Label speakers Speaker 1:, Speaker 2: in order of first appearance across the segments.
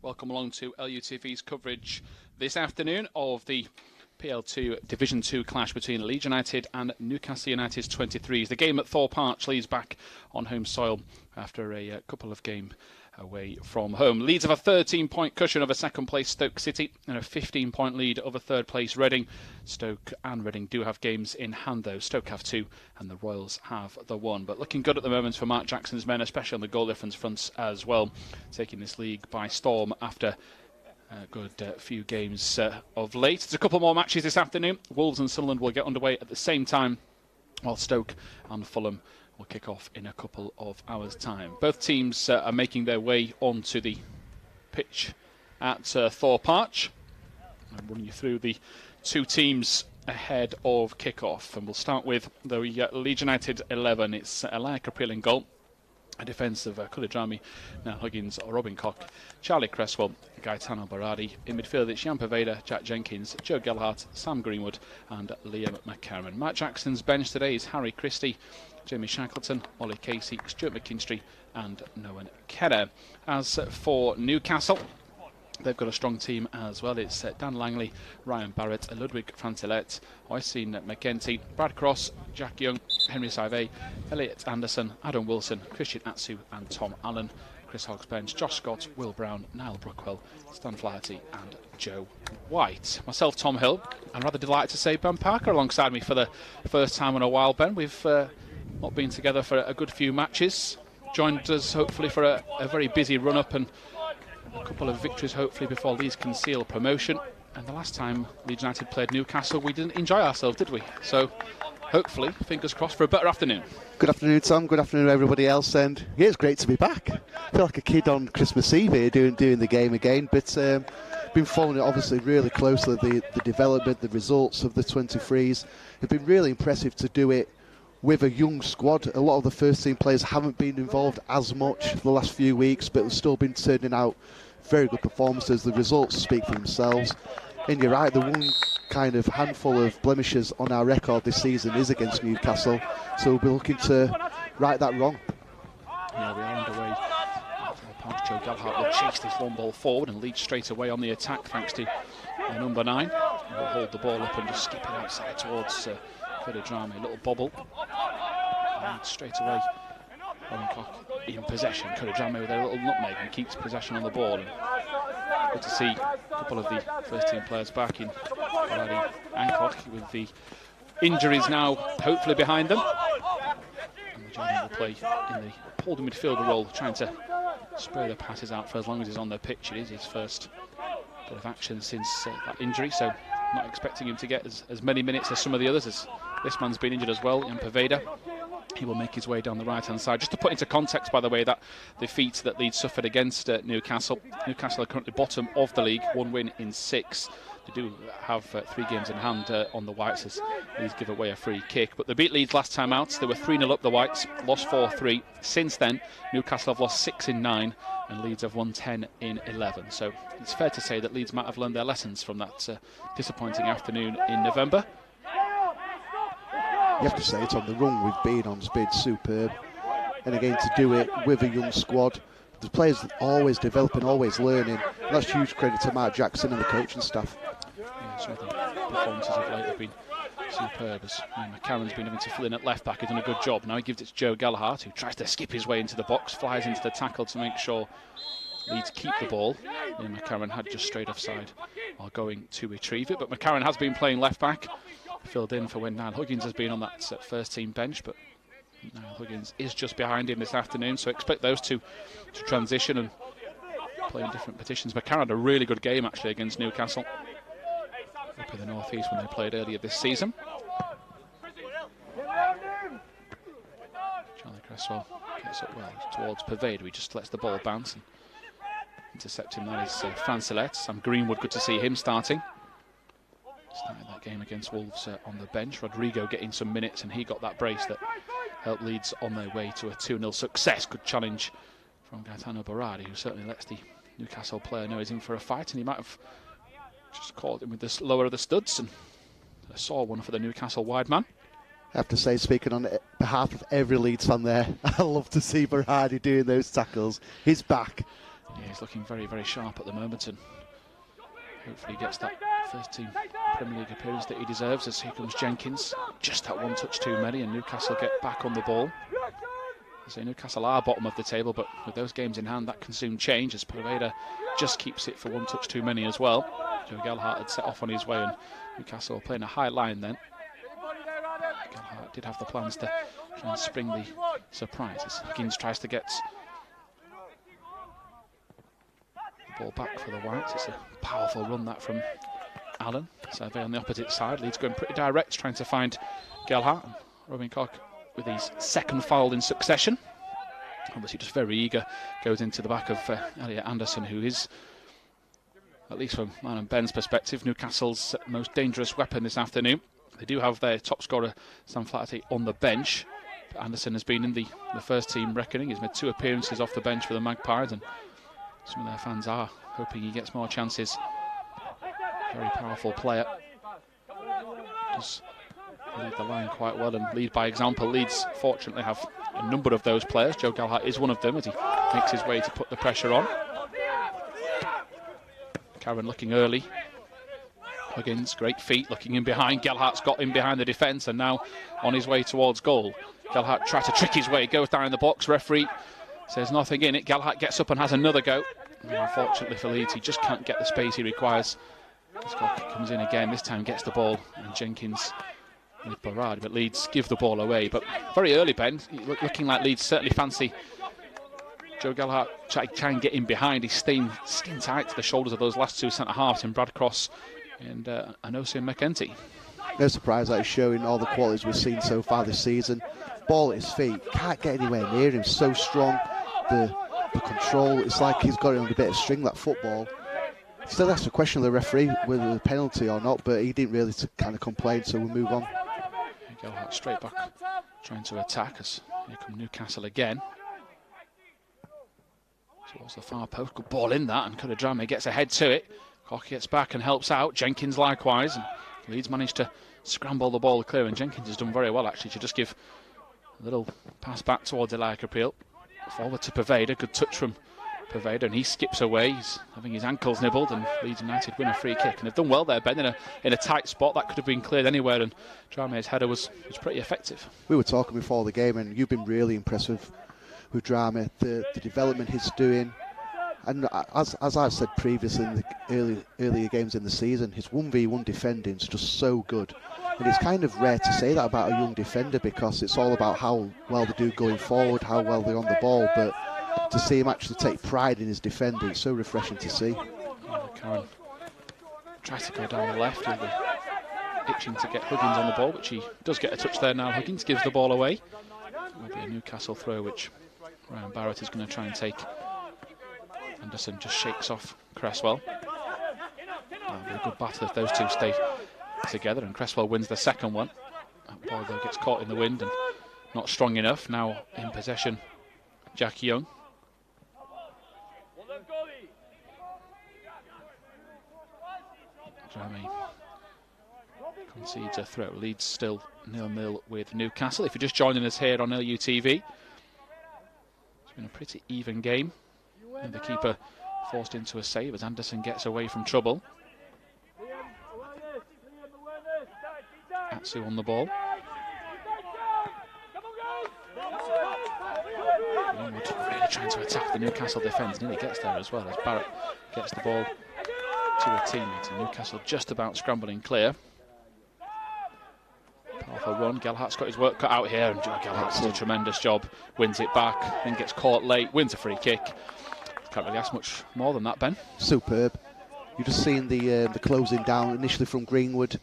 Speaker 1: Welcome along to LUTV's coverage this afternoon of the PL2 Division 2 clash between Leeds United and Newcastle United's 23s. The game at Thorp Arch, Leeds back on home soil after a couple of games away from home. Leeds have a 13-point cushion over second place Stoke City and a 15-point lead over third place Reading. Stoke and Reading do have games in hand though. Stoke have 2 and the Royals have the 1. But looking good at the moment for Mark Jackson's men, especially on the goal difference fronts as well. Taking this league by storm after a good few games of late. There's a couple more matches this afternoon. Wolves and Sunderland will get underway at the same time, while Stoke and Fulham will kick off in a couple of hours' time. Both teams are making their way onto the pitch at Thorp Arch. I'll run you through the two teams ahead of kick-off, and we'll start with the Leeds United 11. It's Elia Caprile in goal. A defence of Kulidrami, Niall Huggins, Robin Koch, Charlie Cresswell, Gaetano Berardi. In midfield, it's Jan Poveda, Jack Jenkins, Joe Gelhardt, Sam Greenwood and Liam McCarron. Matt Jackson's bench today is Harry Christie, Jamie Shackleton, Ollie Casey, Stuart McKinstry and Noah Kerr. As for Newcastle, they've got a strong team as well. It's Dan Langley, Ryan Barrett, Ludwig Frantillet, Oisin McKenty, Brad Cross, Jack Young, Henry Saive, Elliot Anderson, Adam Wilson, Christian Atsu and Tom Allen. Chris Hogg's bench, Josh Scott, Will Brown, Niall Brookwell, Stan Flaherty and Joe White. Myself, Tom Hill, and rather delighted to say Ben Parker alongside me for the first time in a while. Ben, we've not been together for a good few matches. Joined us hopefully for a very busy run-up and a couple of victories hopefully before Leeds can seal promotion. And the last time Leeds United played Newcastle, we didn't enjoy ourselves, did we? So hopefully, fingers crossed for a better afternoon.
Speaker 2: Good afternoon, Tom. Good afternoon, everybody else. And yeah, it's great to be back. I feel like a kid on Christmas Eve here doing the game again. But been following it obviously really closely. The development, the results of the 23s have been really impressive to do it with a young squad. A lot of the first team players haven't been involved as much for the last few weeks, but they've still been turning out very good performances. The results speak for themselves. And you're right, the one kind of handful of blemishes on our record this season is against Newcastle, so we'll be looking to right that wrong.
Speaker 1: Yeah, we are underway. Joe Gelhardt will chase this long ball forward and lead straight away on the attack thanks to number 9. We'll hold the ball up and just skip it outside towards Kulidrami. A little bobble. And straight away, Robin Koch in possession. Kulidrami with a little nutmeg and keeps possession on the ball. And good to see a couple of the first team players back in Berardi and Koch with the injuries now hopefully behind them. And the Jordan will play in the holding midfielder role, trying to spray the passes out for as long as he's on the pitch. It is his first bit of action since that injury, so not expecting him to get as many minutes as some of the others, as this man's been injured as well, Jan Poveda. He will make his way down the right-hand side. Just to put into context, by the way, that defeat that Leeds suffered against Newcastle. Newcastle are currently bottom of the league, 1 win in 6. They do have 3 games in hand on the Whites as Leeds give away a free kick. But they beat Leeds last time out. They were 3-0 up, the Whites, lost 4-3. Since then, Newcastle have lost 6 in 9 and Leeds have won 10 in 11. So it's fair to say that Leeds might have learned their lessons from that disappointing afternoon in November.
Speaker 2: You have to say it's on the run we've been on. It's been superb. And again, to do it with a young squad, the players always developing, always learning. And that's huge credit to Mark Jackson and the coaching staff.
Speaker 1: Yeah, some of the performances of late have been superb. As McCarron's been having to fill in at left back, he's done a good job. Now he gives it to Joe Gelhardt, who tries to skip his way into the box, flies into the tackle to make sure Leeds keep the ball. And McCarron had just strayed offside while going to retrieve it. But McCarron has been playing left back, filled in for when Niall Huggins has been on that first team bench, but Niall Huggins is just behind him this afternoon, so expect those two to transition and play in different positions. McCarron had a really good game actually against Newcastle up in the North East when they played earlier this season. Charlie Cresswell gets up well towards Poveda, he just lets the ball bounce and intercept him. That is Francelet. Sam Greenwood, good to see him starting that game against Wolves on the bench. Rodrigo getting some minutes, and he got that brace that helped Leeds on their way to a 2-0 success. Good challenge from Gaetano Berardi, who certainly lets the Newcastle player know he's in for a fight, and he might have just caught him with the lower of the studs, and a sore one for the Newcastle wide man.
Speaker 2: I have to say, speaking on behalf of every Leeds fan there, I love to see Berardi doing those tackles. He's back,
Speaker 1: Yeah, he's looking very, very sharp at the moment, and hopefully he gets that first team Premier League appearance that he deserves, as here comes Jenkins. Just that one touch too many, and Newcastle get back on the ball. So Newcastle are bottom of the table, but with those games in hand, that can soon change, as Poveda just keeps it for one touch too many as well. Joe Gelhardt had set off on his way, and Newcastle were playing a high line then. Gelhardt did have the plans to try and spring the surprise, as Higgins tries to get the ball back for the Whites. It's a powerful run that from Allen. Survey on the opposite side. Leeds going pretty direct, trying to find Gelhardt. Robin Koch with his second foul in succession. Obviously just very eager, goes into the back of Elliot Anderson, who is, at least from mine and Ben's perspective, Newcastle's most dangerous weapon this afternoon. They do have their top scorer, Sam Flaherty, on the bench. But Anderson has been in the first team reckoning. He's made 2 appearances off the bench for the Magpies, and some of their fans are hoping he gets more chances. Very powerful player. Does lead the line quite well and lead by example. Leeds fortunately have a number of those players. Joe Gelhardt is one of them, as he makes his way to put the pressure on. Karen looking early. Huggins, great feet, looking in behind. Gelhardt's got in behind the defence and now on his way towards goal. Gelhardt tried to trick his way, goes down in the box. Referee says nothing in it. Gelhardt gets up and has another go. And unfortunately for Leeds, he just can't get the space he requires. Scott comes in again, this time gets the ball, and Jenkins with Barrard, but Leeds give the ball away. But very early, Ben, looking like Leeds certainly fancy Joe Gelhardt try and get in behind. He's staying skin tight to the shoulders of those last 2 centre-halves in Brad Cross and Anosi McEntee.
Speaker 2: No surprise that he's showing all the qualities we've seen so far this season. Ball at his feet, can't get anywhere near him, so strong. The control, it's like he's got it on a bit of string, that football. Still has to question the referee whether the penalty or not, but he didn't really kind of complain, so we'll move on.
Speaker 1: Gelhardt straight back, trying to attack us. Here come Newcastle again. Towards the far post, good ball in that, and Kudadrame gets ahead to it. Koch gets back and helps out, Jenkins likewise, and Leeds managed to scramble the ball clear, and Jenkins has done very well actually to just give a little pass back towards Elia Caprile. Forward to Poveda, good touch from Poveda, and he skips away. He's having his ankles nibbled, and Leeds United win a free kick. And they've done well there, Ben, in a tight spot. That could have been cleared anywhere, and Drame's header was pretty effective.
Speaker 2: We were talking before the game, and you've been really impressed with Drame, the development he's doing. And as I've said previously in the earlier games in the season, his 1v1 defending is just so good. And it's kind of rare to say that about a young defender, because it's all about how well they do going forward, how well they're on the ball. But to see him actually take pride in his defending, it's so refreshing to see.
Speaker 1: Karen tries to go down the left. He'll be itching to get Huggins on the ball, which he does get a touch there now. Huggins gives the ball away. It will be a Newcastle throw, which Ryan Barrett is going to try and take. Anderson just shakes off Cresswell. That'll be a good battle if those two stay together, and Cresswell wins the second one. That ball though gets caught in the wind and not strong enough. Now in possession, Jack Young. Drame concedes a throw. Leeds still 0-0 with Newcastle. If you're just joining us here on LUTV, it's been a pretty even game. And the keeper forced into a save as Anderson gets away from trouble. Atsu on the ball. Greenwood really trying to attack the Newcastle defence. Nearly gets there as well as Barrett gets the ball to a teammate. And Newcastle just about scrambling clear. Powerful run. Gelhardt's got his work cut out here, and Gelhardt does a tremendous job. Wins it back, then gets caught late, wins a free kick. Can't really ask much more than that, Ben.
Speaker 2: Superb. You've just seen the closing down initially from Greenwood.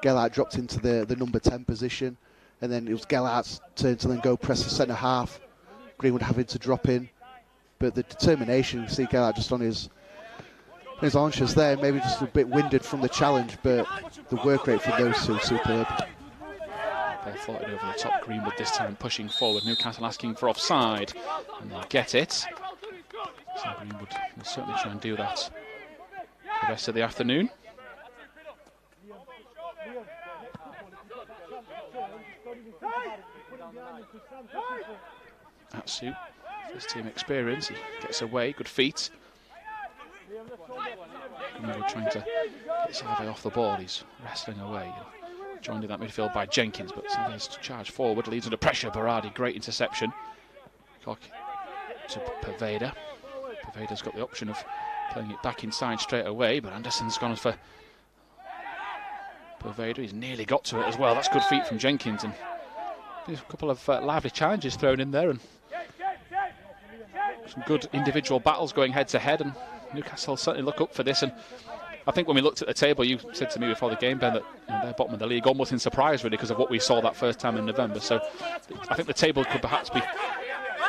Speaker 2: Gelhardt dropped into the number 10 position, and then it was Gelhardt's turn to then go press the centre half. Greenwood having to drop in, but the determination, you see Gelhardt just on his haunches there, maybe just a bit winded from the challenge, but the work rate from those two, superb.
Speaker 1: Ball floated over the top. Greenwood this time pushing forward. Newcastle asking for offside, and they'll get it. So Greenwood will certainly try and do that the rest of the afternoon. Atsu First team experience. He gets away, good feet. Greenwood trying to get Salve off the ball. He's wrestling away. Joined in that midfield by Jenkins, but Salve's charge forward. Leeds under pressure. Berardi, great interception. Cock to Perveda. Perveda's got the option of playing it back inside straight away, but Anderson's gone for Perveda. He's nearly got to it as well. That's good feet from Jenkins, and there's a couple of lively challenges thrown in there, and some good individual battles going head to head, and Newcastle certainly look up for this. And I think when we looked at the table, you said to me before the game, Ben, that they're bottom of the league almost in surprise, really, because of what we saw that first time in November. So I think the table could perhaps be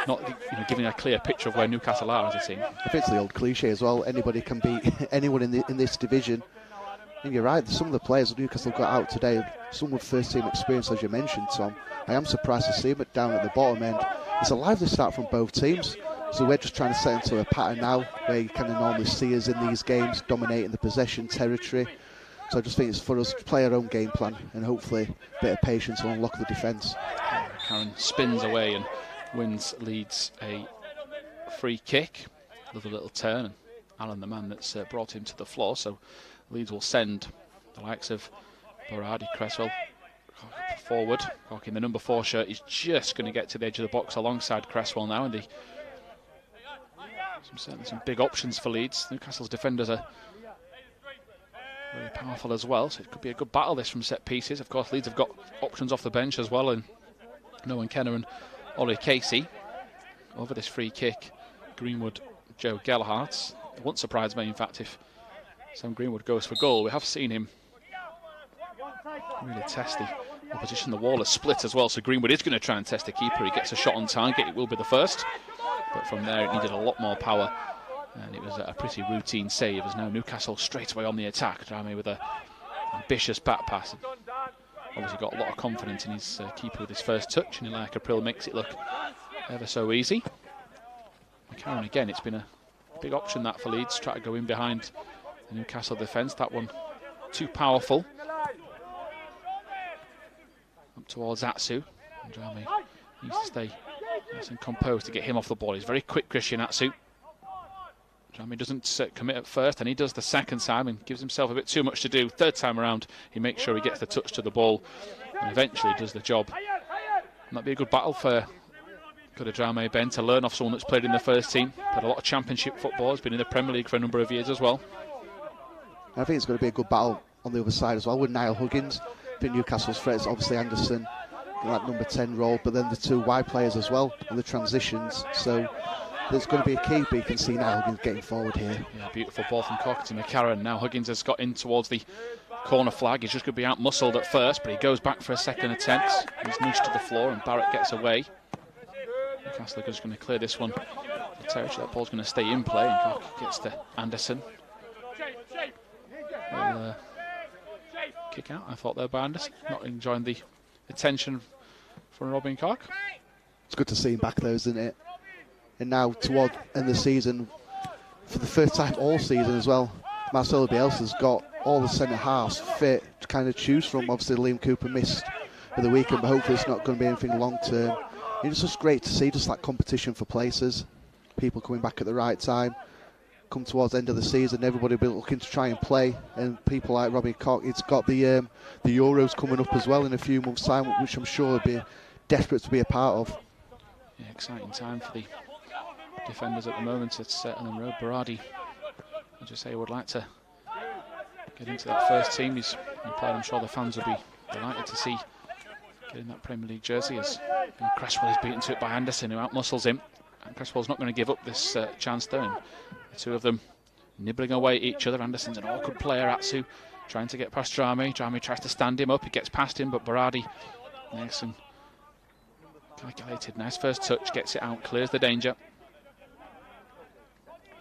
Speaker 1: not giving a clear picture of where Newcastle are as a team.
Speaker 2: I think it's the old cliche as well. Anybody can beat anyone in this division. And you're right, some of the players that Newcastle got out today, some with first team experience, as you mentioned, Tom. I am surprised to see them down at the bottom end. It's a lively start from both teams. So we're just trying to set into a pattern now where you kind of normally see us in these games dominating the possession territory. So I just think it's for us to play our own game plan and hopefully a bit of patience will unlock the defence.
Speaker 1: Karen spins away and wins Leeds a free kick. Another little turn, and Alan, the man that's brought him to the floor. So Leeds will send the likes of Berardi, Cresswell forward. Cock in the number 4 shirt is just going to get to the edge of the box alongside Cresswell now, and certainly some big options for Leeds. Newcastle's defenders are very powerful as well, so it could be a good battle this from set pieces. Of course, Leeds have got options off the bench as well, and Noah Kenner and Ollie Casey. Over this free kick, Greenwood, Joe Gelhardt. It won't surprise me, in fact, if Sam Greenwood goes for goal. We have seen him really test the opposition. The wall is split as well, so Greenwood is going to try and test the keeper. He gets a shot on target. It will be the first. But from there, it needed a lot more power, and it was a pretty routine save. As now Newcastle straight away on the attack. Drame with an ambitious back pass. Obviously got a lot of confidence in his keeper with his first touch, and Ilya April makes it look ever so easy. McCarron again, it's been a big option that for Leeds, try to go in behind the Newcastle defence. That one too powerful. Up towards Atsu. And Drame needs to stay nice and composed to get him off the ball. He's very quick, Christian Atsu. Drame doesn't commit at first, and he does the second time and gives himself a bit too much to do. Third time around, he makes sure he gets the touch to the ball and eventually does the job. Might be a good battle for Drame, Ben, to learn off someone that's played in the first team. Played a lot of championship football, has been in the Premier League for a number of years as well.
Speaker 2: I think it's going to be a good battle on the other side as well with Niall Huggins. I think Newcastle's threat is obviously Anderson in that number 10 role, but then the two wide players as well and the transitions. So there's going to be a key, but you can see Niall Huggins getting forward here.
Speaker 1: Yeah, beautiful ball from Cork to McCarron. Now Huggins has got in towards the corner flag. He's just going to be out-muscled at first, but he goes back for a second attempt. He's nudged to the floor and Barrett gets away. Newcastle are just going to clear this one. The territory, that ball's going to stay in play, and Cork gets to Anderson. Well, kick out, I thought, there by Anderson. Not enjoying the attention from Robin Cork.
Speaker 2: It's good to see him back though, isn't it? And now toward end of the season, for the first time all season as well, Marcelo Bielsa's got all the centre halves fit to kind of choose from. Obviously Liam Cooper missed for the weekend, but hopefully it's not going to be anything long term. It's just great to see just that competition for places, people coming back at the right time. Come towards the end of the season, everybody will be looking to try and play, and people like Robbie Cock, it's got the Euros coming up as well in a few months' time, which I'm sure will be desperate to be a part of.
Speaker 1: Yeah, exciting time for the defenders at the moment at Ellen Road. Berardi, as you say, would like to get into that first team. He's a player I'm sure the fans will be delighted to see getting that Premier League jersey, as Cresswell is beaten to it by Anderson, who out-muscles him. And Cresswell's not going to give up this chance though. And the two of them nibbling away at each other. Anderson's an awkward player, Atsu, trying to get past Drame. Drame tries to stand him up, he gets past him, but Berardi, nice and calculated. Nice first touch, gets it out, clears the danger.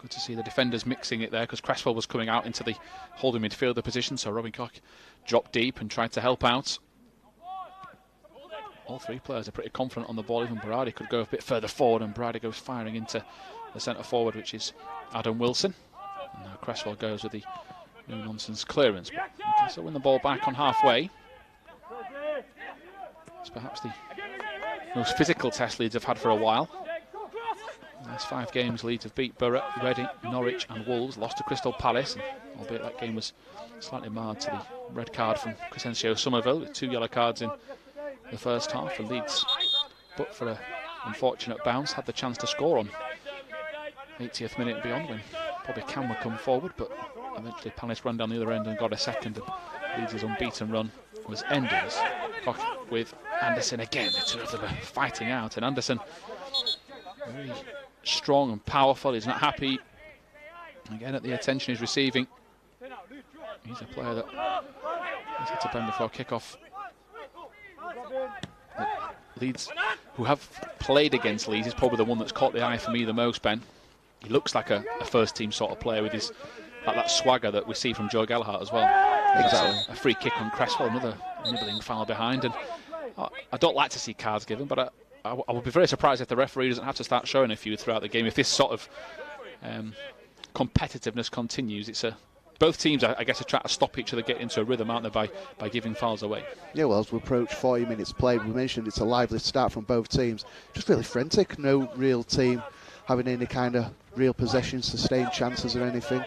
Speaker 1: Good to see the defenders mixing it there, because Cresswell was coming out into the holding midfielder position, so Robin Cock dropped deep and tried to help out. All three players are pretty confident on the ball. Even Berardi could go a bit further forward, and Berardi goes firing into the centre forward, which is Adam Wilson. And now Cresswell goes with the no-nonsense clearance. But Newcastle win the ball back on halfway. It's perhaps the most physical test Leeds have had for a while. Last 5 games, Leeds have beat Borough, Reading, Norwich and Wolves, lost to Crystal Palace, and albeit that game was slightly marred to the red card from Crescencio Somerville with 2 yellow cards in the first half for Leeds. But for an unfortunate bounce, had the chance to score on 80th minute and beyond when probably Cam would come forward, but eventually Palace ran down the other end and got a second, and Leeds' unbeaten run was ended with Anderson again. The two of them are fighting out, and Anderson very strong and powerful. He's not happy again at the attention he's receiving. He's a player that has hit a pen before kick-off. Leeds, who have played against Leeds, is probably the one that's caught the eye for me the most, Ben. He looks like a first-team sort of player with his that swagger that we see from Joe Gallagher as well. Exactly. A free kick on Cresswell, another nibbling foul behind, and I don't like to see cards given, but I would be very surprised if the referee doesn't have to start showing a few throughout the game. If this sort of competitiveness continues, both teams, I guess, are trying to stop each other getting into a rhythm, aren't they, by giving fouls away. Yeah, well, as we approach 40 minutes played, we mentioned it's a lively start from both teams. Just really frantic, no real team having any kind of real possession, sustained chances or anything.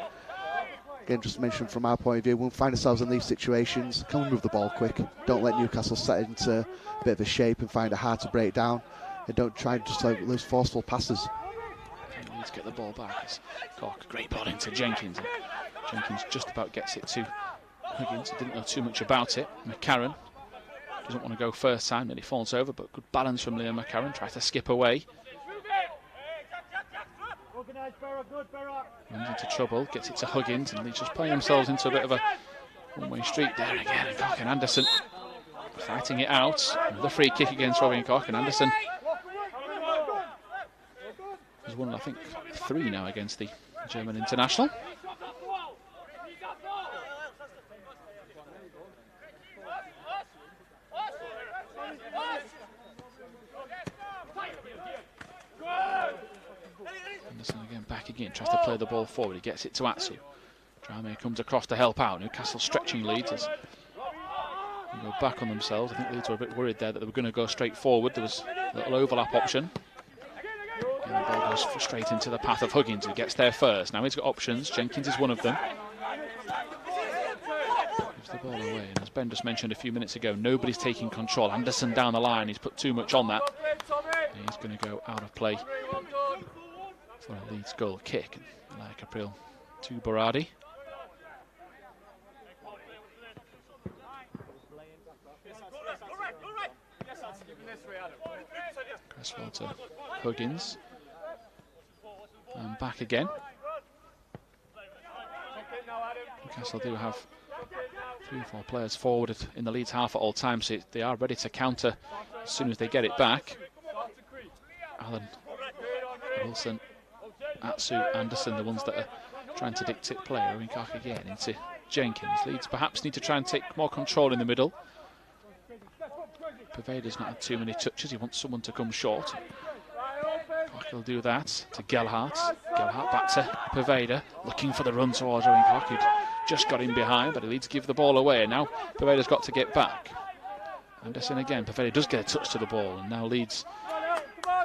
Speaker 1: Again, just mentioned from our point of view, we'll find ourselves in these situations. Can we move the ball quick? Don't let Newcastle set into a bit of a shape and find it hard to break down. And don't try just like those forceful passes. Let's get the ball back. It's Cork, great ball into Jenkins. Jenkins just about gets it to Higgins. Didn't know too much about it. McCarron doesn't want to go first time, nearly falls over, but good balance from Liam McCarron. Tries to skip away. Runs into trouble, gets it to Huggins, and Leeds just playing themselves into a bit of a one-way street there again. And Cork and Anderson fighting it out. Another free kick against Robin Cork, and Anderson has won, I think, 3 now against the German international. Anderson again back again, tries to play the ball forward, he gets it to Atsu. Drame comes across to help out. Newcastle stretching Leeds as they go back on themselves. I think Leeds were a bit worried there that they were going to go straight forward. There was a little overlap option. And the ball goes straight into the path of Huggins, who gets there first. Now he's got options, Jenkins is one of them. Gives the ball away, and as Ben just mentioned a few minutes ago, nobody's taking control. Anderson down the line, he's put too much on that. And he's going to go out of play for a Leeds goal kick. Like April to Berardi. Cresswell to Huggins. And back again. Newcastle do have 3 or 4 players forward in the Leeds half at all times, so they are ready to counter as soon as they get it back. Allen, Wilson, Atsu, Anderson, the ones that are trying to dictate play. Owen Clark again into Jenkins. Leeds perhaps need to try and take more control in the middle. Pervader's not had too many touches, he wants someone to come short. Clark will do that to Gelhardt. Gelhardt back to Pervader, looking for the run towards Owen Clark, who'd just got in behind, but Leeds give the ball away, and now Pervader's got to get back. Anderson again, Pervader does get a touch to the ball, and now Leeds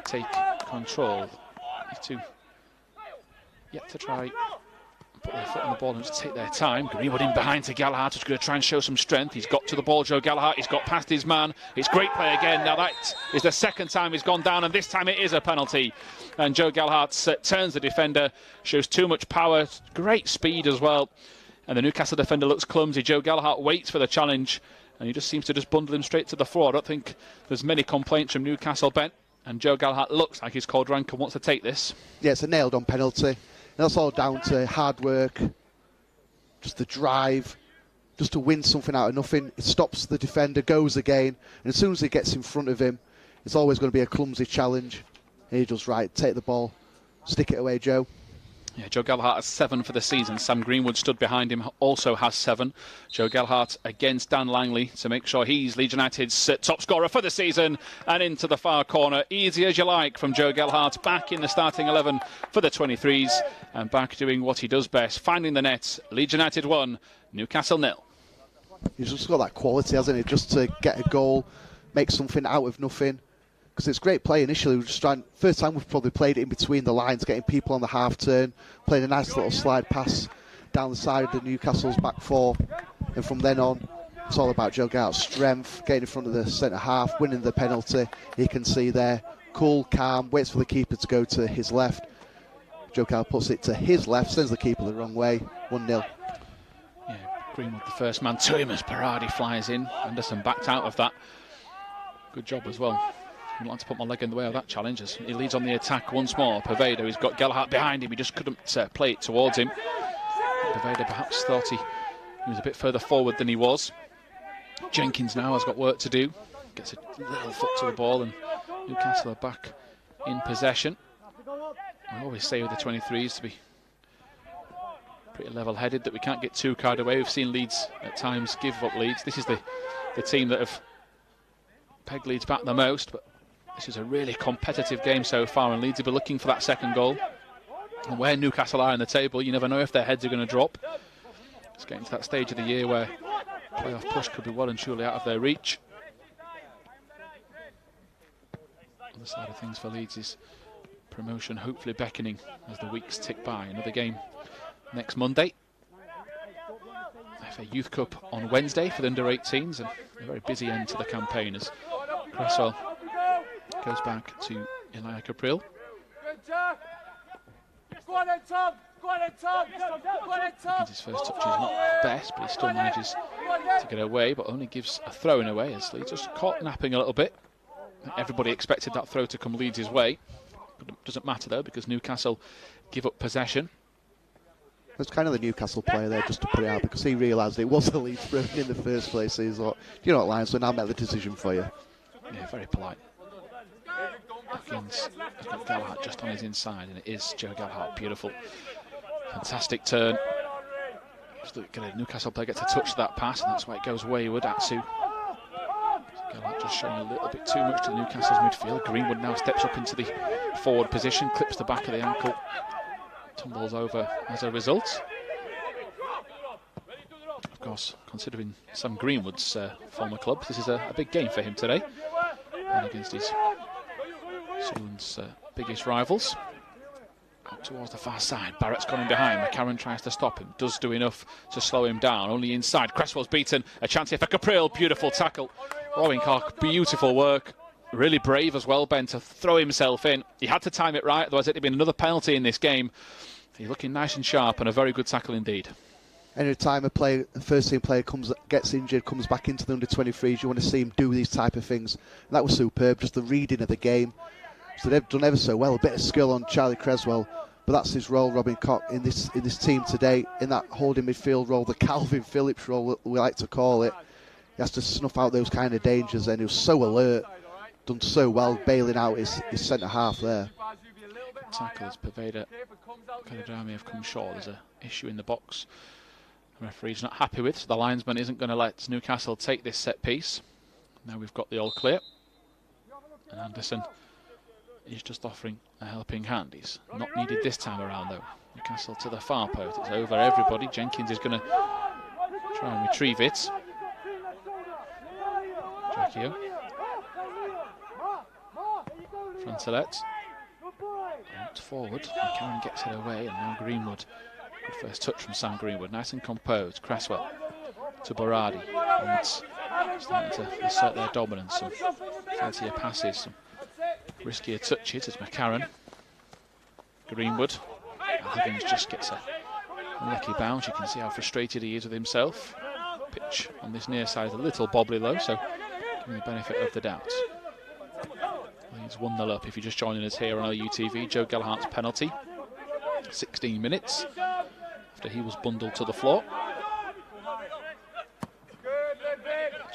Speaker 1: take control. These two yet to try and put their foot on the ball and just take their time. Greenwood in behind to Gallagher, who's going to try and show some strength. He's got to the ball, Joe Gallagher. He's got past his man. It's great play again. Now that is the second time he's gone down, and this time it is a penalty. And Joe Gallagher turns the defender, shows too much power, great speed as well. And the Newcastle defender looks clumsy. Joe Gallagher waits for the challenge, and he just seems to just bundle him straight to the floor. I don't think there's many complaints from Newcastle, Ben. And Joe Gallagher looks like his cold rank and wants to take this. Yeah, it's a nailed-on penalty. And that's all down to hard work, just the drive, just to win something out of nothing. It stops the defender, goes again, and as soon as he gets in front of him, it's always going to be a clumsy challenge. And he does right, take the ball, stick it away, Joe. Yeah, Joe Gallagher has 7 for the season. Sam Greenwood stood behind him, also has 7. Joe Gallagher against Dan Langley to make sure he's Leeds United's top scorer for the season. And into the far corner, easy as you like from Joe Gallagher, back in the starting 11 for the 23s. And back doing what he does best, finding the net. Leeds United 1, Newcastle 0. He's just got that quality, hasn't he? Just to get a goal, make something out of nothing.
Speaker 2: because it's great play initially. We're just trying, first time we've probably played it in between the lines, getting people on the half turn, playing a nice little slide pass down the side of the Newcastle's back four, and from then on it's all about Joe Gallagher's strength, getting in front of the centre half, winning the penalty. You can see there, cool, calm, waits for the keeper to go to his left. Joe Gallagher puts it to his left, sends the keeper the wrong way, 1-0.
Speaker 1: Yeah, Greenwood the first man to him as Berardi flies in. Anderson backed out of that. Good job as well. I'd like to put my leg in the way of that challenge as he leads on the attack once more. Poveda, he's got Gallagher behind him, he just couldn't play it towards him. Poveda perhaps thought he was a bit further forward than he was. Jenkins now has got work to do. Gets a little foot to the ball and Newcastle are back in possession. I always say with the 23s to be pretty level-headed, that we can't get too carried away. We've seen Leeds at times give up leads. This is the team that have pegged Leeds back the most, but this is a really competitive game so far, and Leeds will be looking for that second goal. And where Newcastle are in the table, you never know if their heads are going to drop. It's getting to that stage of the year where playoff push could be well and truly out of their reach. On the side of things for Leeds is promotion hopefully beckoning as the weeks tick by. Another game next Monday. FA Youth Cup on Wednesday for the under-18s, and a very busy end to the campaign as Cresswell goes back to Elijah Caprill. His first touch is not the best, but he still manages to get away, but only gives a throw in away as Leeds just caught napping a little bit. Everybody expected that throw to come Leeds' way. It doesn't matter though, because Newcastle give up possession.
Speaker 2: It's kind of the Newcastle player there just to put it out, because he realised it was the Leeds throw in the first place. So he's like, you know what, linesman, I'll make the decision for you.
Speaker 1: Yeah, very polite. Atkins has got Gallagher just on his inside, and it is Joe Gallagher. Beautiful. Fantastic turn. Newcastle player gets a touch to that pass, and that's why it goes wayward. Atsu. Gallagher just showing a little bit too much to Newcastle's midfield. Greenwood now steps up into the forward position, clips the back of the ankle, tumbles over as a result. Of course, considering Sam Greenwood's former club, this is a big game for him today, and against his Sunderland's biggest rivals. Out towards the far side, Barrett's gone in behind. McCarron tries to stop him, does do enough to slow him down. Only inside, Cresswell's beaten. A chance here for Caprill, beautiful tackle. Rowan Clark, beautiful work. Really brave as well, Ben, to throw himself in. He had to time it right, otherwise it'd have been another penalty in this game. He's looking nice and sharp, and a very good tackle indeed.
Speaker 2: Any time a first team player gets injured, comes back into the under-23s, you want to see him do these type of things. And that was superb, just the reading of the game. So they've done ever so well. A bit of skill on Charlie Cresswell, but that's his role, Robin Koch, in this team today, in that holding midfield role, the Calvin Phillips role we like to call it. He has to snuff out those kind of dangers, and he was so alert, done so well, bailing out his centre half there.
Speaker 1: Tackles, Poveda, Kaladrami have come short. There's an issue in the box the referee's not happy with, so the linesman isn't going to let Newcastle take this set piece. Now we've got the all clear, and Anderson is just offering a helping hand. He's not needed this time around though. Newcastle to the far post. It's over everybody. Jenkins is going to try and retrieve it. Jacquio. Frontelet. Out forward. Karen gets it away, and now Greenwood. Good first touch from Sam Greenwood. Nice and composed. Cresswell to Berardi. And starting to assert their dominance. Some fancier passes. Some riskier touches as McCarron. Greenwood. Higgins just gets a lucky bounce. You can see how frustrated he is with himself. Pitch on this near side is a little bobbly though, so giving the benefit of the doubt. Leeds 1-0 up if you're just joining us here on LUTV. Joe Gallagher's penalty. 16 minutes after he was bundled to the floor.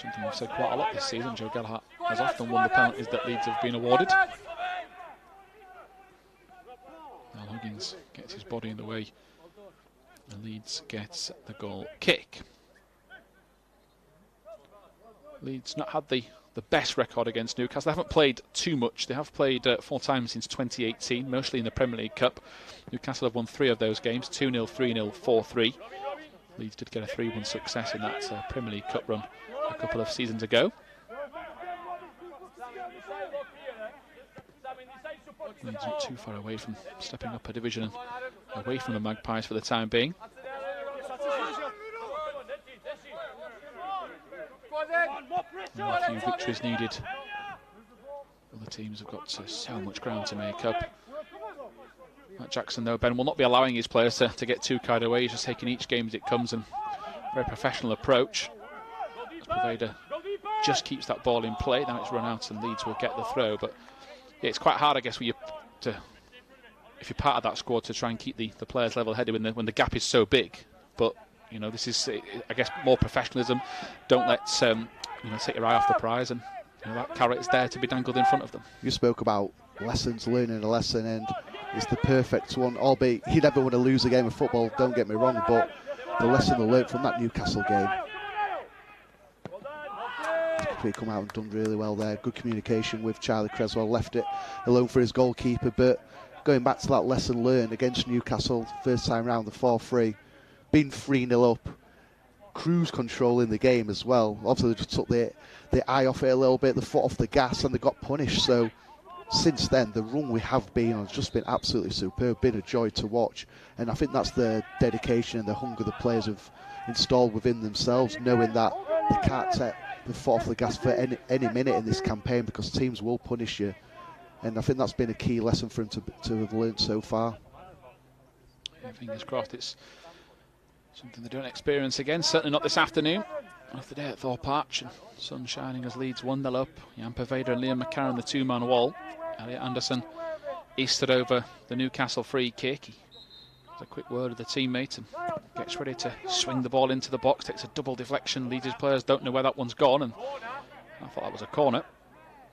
Speaker 1: Something we've said quite a lot this season. Joe Gallagher has often won the penalties that Leeds have been awarded. Now Higgins gets his body in the way, and Leeds gets the goal kick. Leeds not had the best record against Newcastle. They haven't played too much. They have played 4 times since 2018, mostly in the Premier League Cup. Newcastle have won 3 of those games, 2-0, 3-0, 4-3. Leeds did get a 3-1 success in that Premier League Cup run a couple of seasons ago. Leeds not too far away from stepping up a division and away from the Magpies for the time being. A few victories needed. Other teams have got so much ground to make up. Matt Jackson, though, Ben, will not be allowing his players to get too carried away. He's just taking each game as it comes, and very professional approach. As Poveda just keeps that ball in play. Now it's run out and Leeds will get the throw. But yeah, it's quite hard, I guess, if you're part of that squad, to try and keep the players level-headed when the gap is so big. But you know, this is, I guess, more professionalism. Don't let take your eye off the prize, and that carrot is there to be dangled in front of them.
Speaker 2: You spoke about lessons, learning a lesson, and it's the perfect one. Albeit you never want to lose a game of football, don't get me wrong, but the lesson they learned from that Newcastle game. He come out and done really well there. Good communication with Charlie Creswell, left it alone for his goalkeeper. But going back to that lesson learned against Newcastle, first time round, the 4-3, being 3-0 up, cruise control in the game as well. Obviously, they just took their eye off it a little bit, the foot off the gas, and they got punished. So since then, the run we have been on has just been absolutely superb, been a joy to watch. And I think that's the dedication and the hunger the players have installed within themselves, knowing that they can't take the foot off the gas for any minute in this campaign, because teams will punish you. And I think that's been a key lesson for him to have learned so far.
Speaker 1: Yeah, fingers crossed it's something they don't experience again, certainly not this afternoon. Off the day at Thorp Arch, and sun shining as Leeds 1-0 up. Jan Poveda and Liam McCarron, the two-man wall. Elliot Anderson easted over the Newcastle free kick. He has a quick word with the teammate and gets ready to swing the ball into the box. Takes a double deflection. Leeds' players don't know where that one's gone, and I thought that was a corner.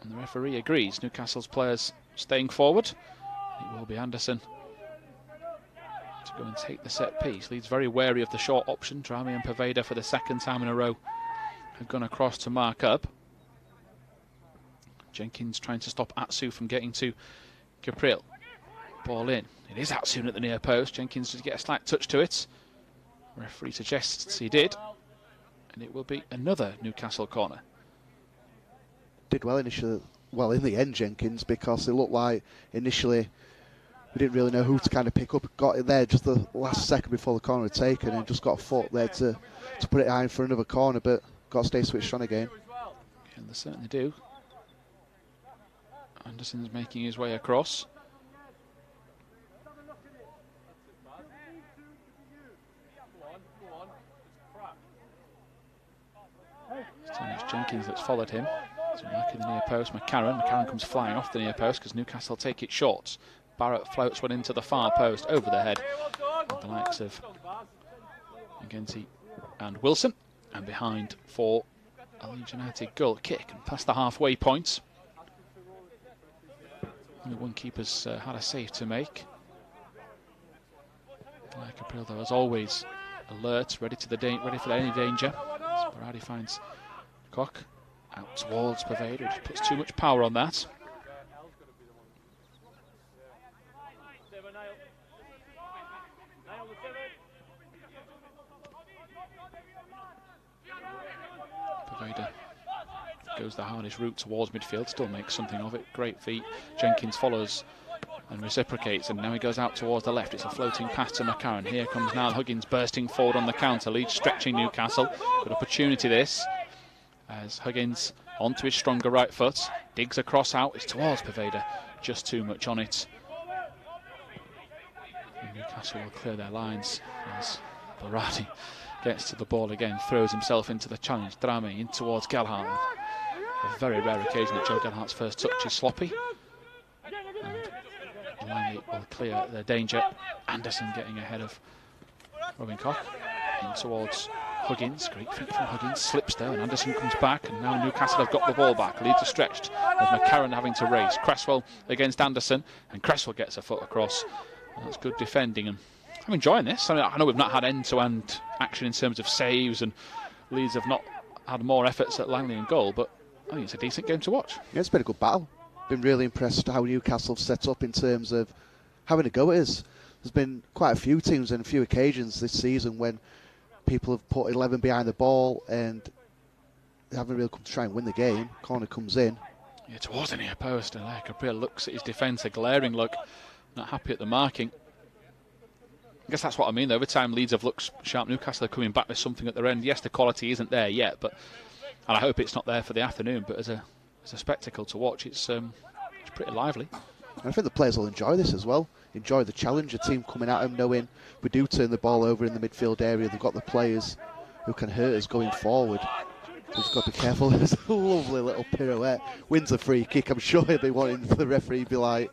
Speaker 1: And the referee agrees. Newcastle's players staying forward. It will be Anderson to go and take the set piece. Leeds very wary of the short option. Drami and Poveda for the second time in a row have gone across to mark up. Jenkins trying to stop Atsu from getting to Capriel. Ball in. It is Atsu at the near post. Jenkins does get a slight touch to it. Referee suggests he did. And it will be another Newcastle corner.
Speaker 2: Did well initially, well in the end, Jenkins, because it looked like initially we didn't really know who to kind of pick up. Got it there just the last second before the corner had taken, and just got a foot there to put it in for another corner, but got to stay switched on again.
Speaker 1: And they certainly do. Anderson's making his way across. It's Jenkins that's followed him. So marking the near post, McCarron comes flying off the near post because Newcastle take it short. Barrett floats one into the far post over the head of the likes of McGinty and Wilson, and behind for a Leeds United goal kick and past the halfway point. Only one keeper's had a save to make. Capriel, though, as always, alert, ready for any danger. Sparadi finds Koch out towards Poveda, which puts too much power on that. Poveda goes the hardest route towards midfield, still makes something of it. Great feet. Jenkins follows and reciprocates, and now he goes out towards the left. It's a floating pass to McCarron. Here comes now Huggins bursting forward on the counter. Leeds stretching Newcastle. Good opportunity this, as Huggins onto his stronger right foot, digs across out. It's towards Poveda, just too much on it. And Newcastle will clear their lines as Barati gets to the ball again, throws himself into the challenge. Drami in towards Gelhardt. A very rare occasion that Joe Gelhardt's first touch is sloppy. And Langley will clear the danger. Anderson getting ahead of Robin Koch. In towards Huggins. Great feet from Huggins. Slips there and Anderson comes back. And now Newcastle have got the ball back. Leeds are stretched with McCarron having to race. Cresswell against Anderson. And Cresswell gets a foot across. And that's good defending. And I'm enjoying this. I know we've not had end-to-end action in terms of saves, and Leeds have not had more efforts at Langley and goal, but I think it's a decent game to watch.
Speaker 2: Yeah, it's been a good battle. Been really impressed how Newcastle set up in terms of having a go at us. There's been quite a few teams and a few occasions this season when people have put 11 behind the ball and they haven't really come to try and win the game. Corner comes in,
Speaker 1: Yeah, towards the near post, and Caprile looks at his defence, a glaring look, not happy at the marking. I guess that's what I mean, though. Every time Leeds have looked sharp, Newcastle are coming back with something at their end. Yes, the quality isn't there yet, and I hope it's not there for the afternoon, but as a spectacle to watch, it's pretty lively.
Speaker 2: And I think the players will enjoy this as well. Enjoy the challenge, a team coming at them, knowing we do turn the ball over in the midfield area. They've got the players who can hurt us going forward. We've just got to be careful. There's a lovely little pirouette. Wins a free kick. I'm sure he'll be wanting for the referee to be like,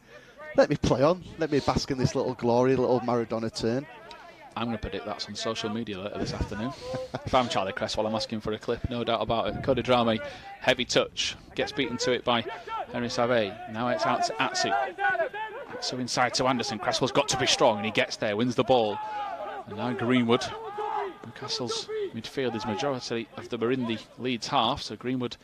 Speaker 2: let me play on. Let me bask in this little glory, little Maradona turn.
Speaker 1: I'm going to predict that's on social media later this afternoon. If I'm Charlie Cresswell, I'm asking for a clip, no doubt about it. Cody Drame, heavy touch, gets beaten to it by Henry Save. Now it's out to Atsu. Atsu inside to Anderson. Cresswell's got to be strong, and he gets there, wins the ball. And now Greenwood. Newcastle's midfield is majority of them are in the Leeds half, so Greenwood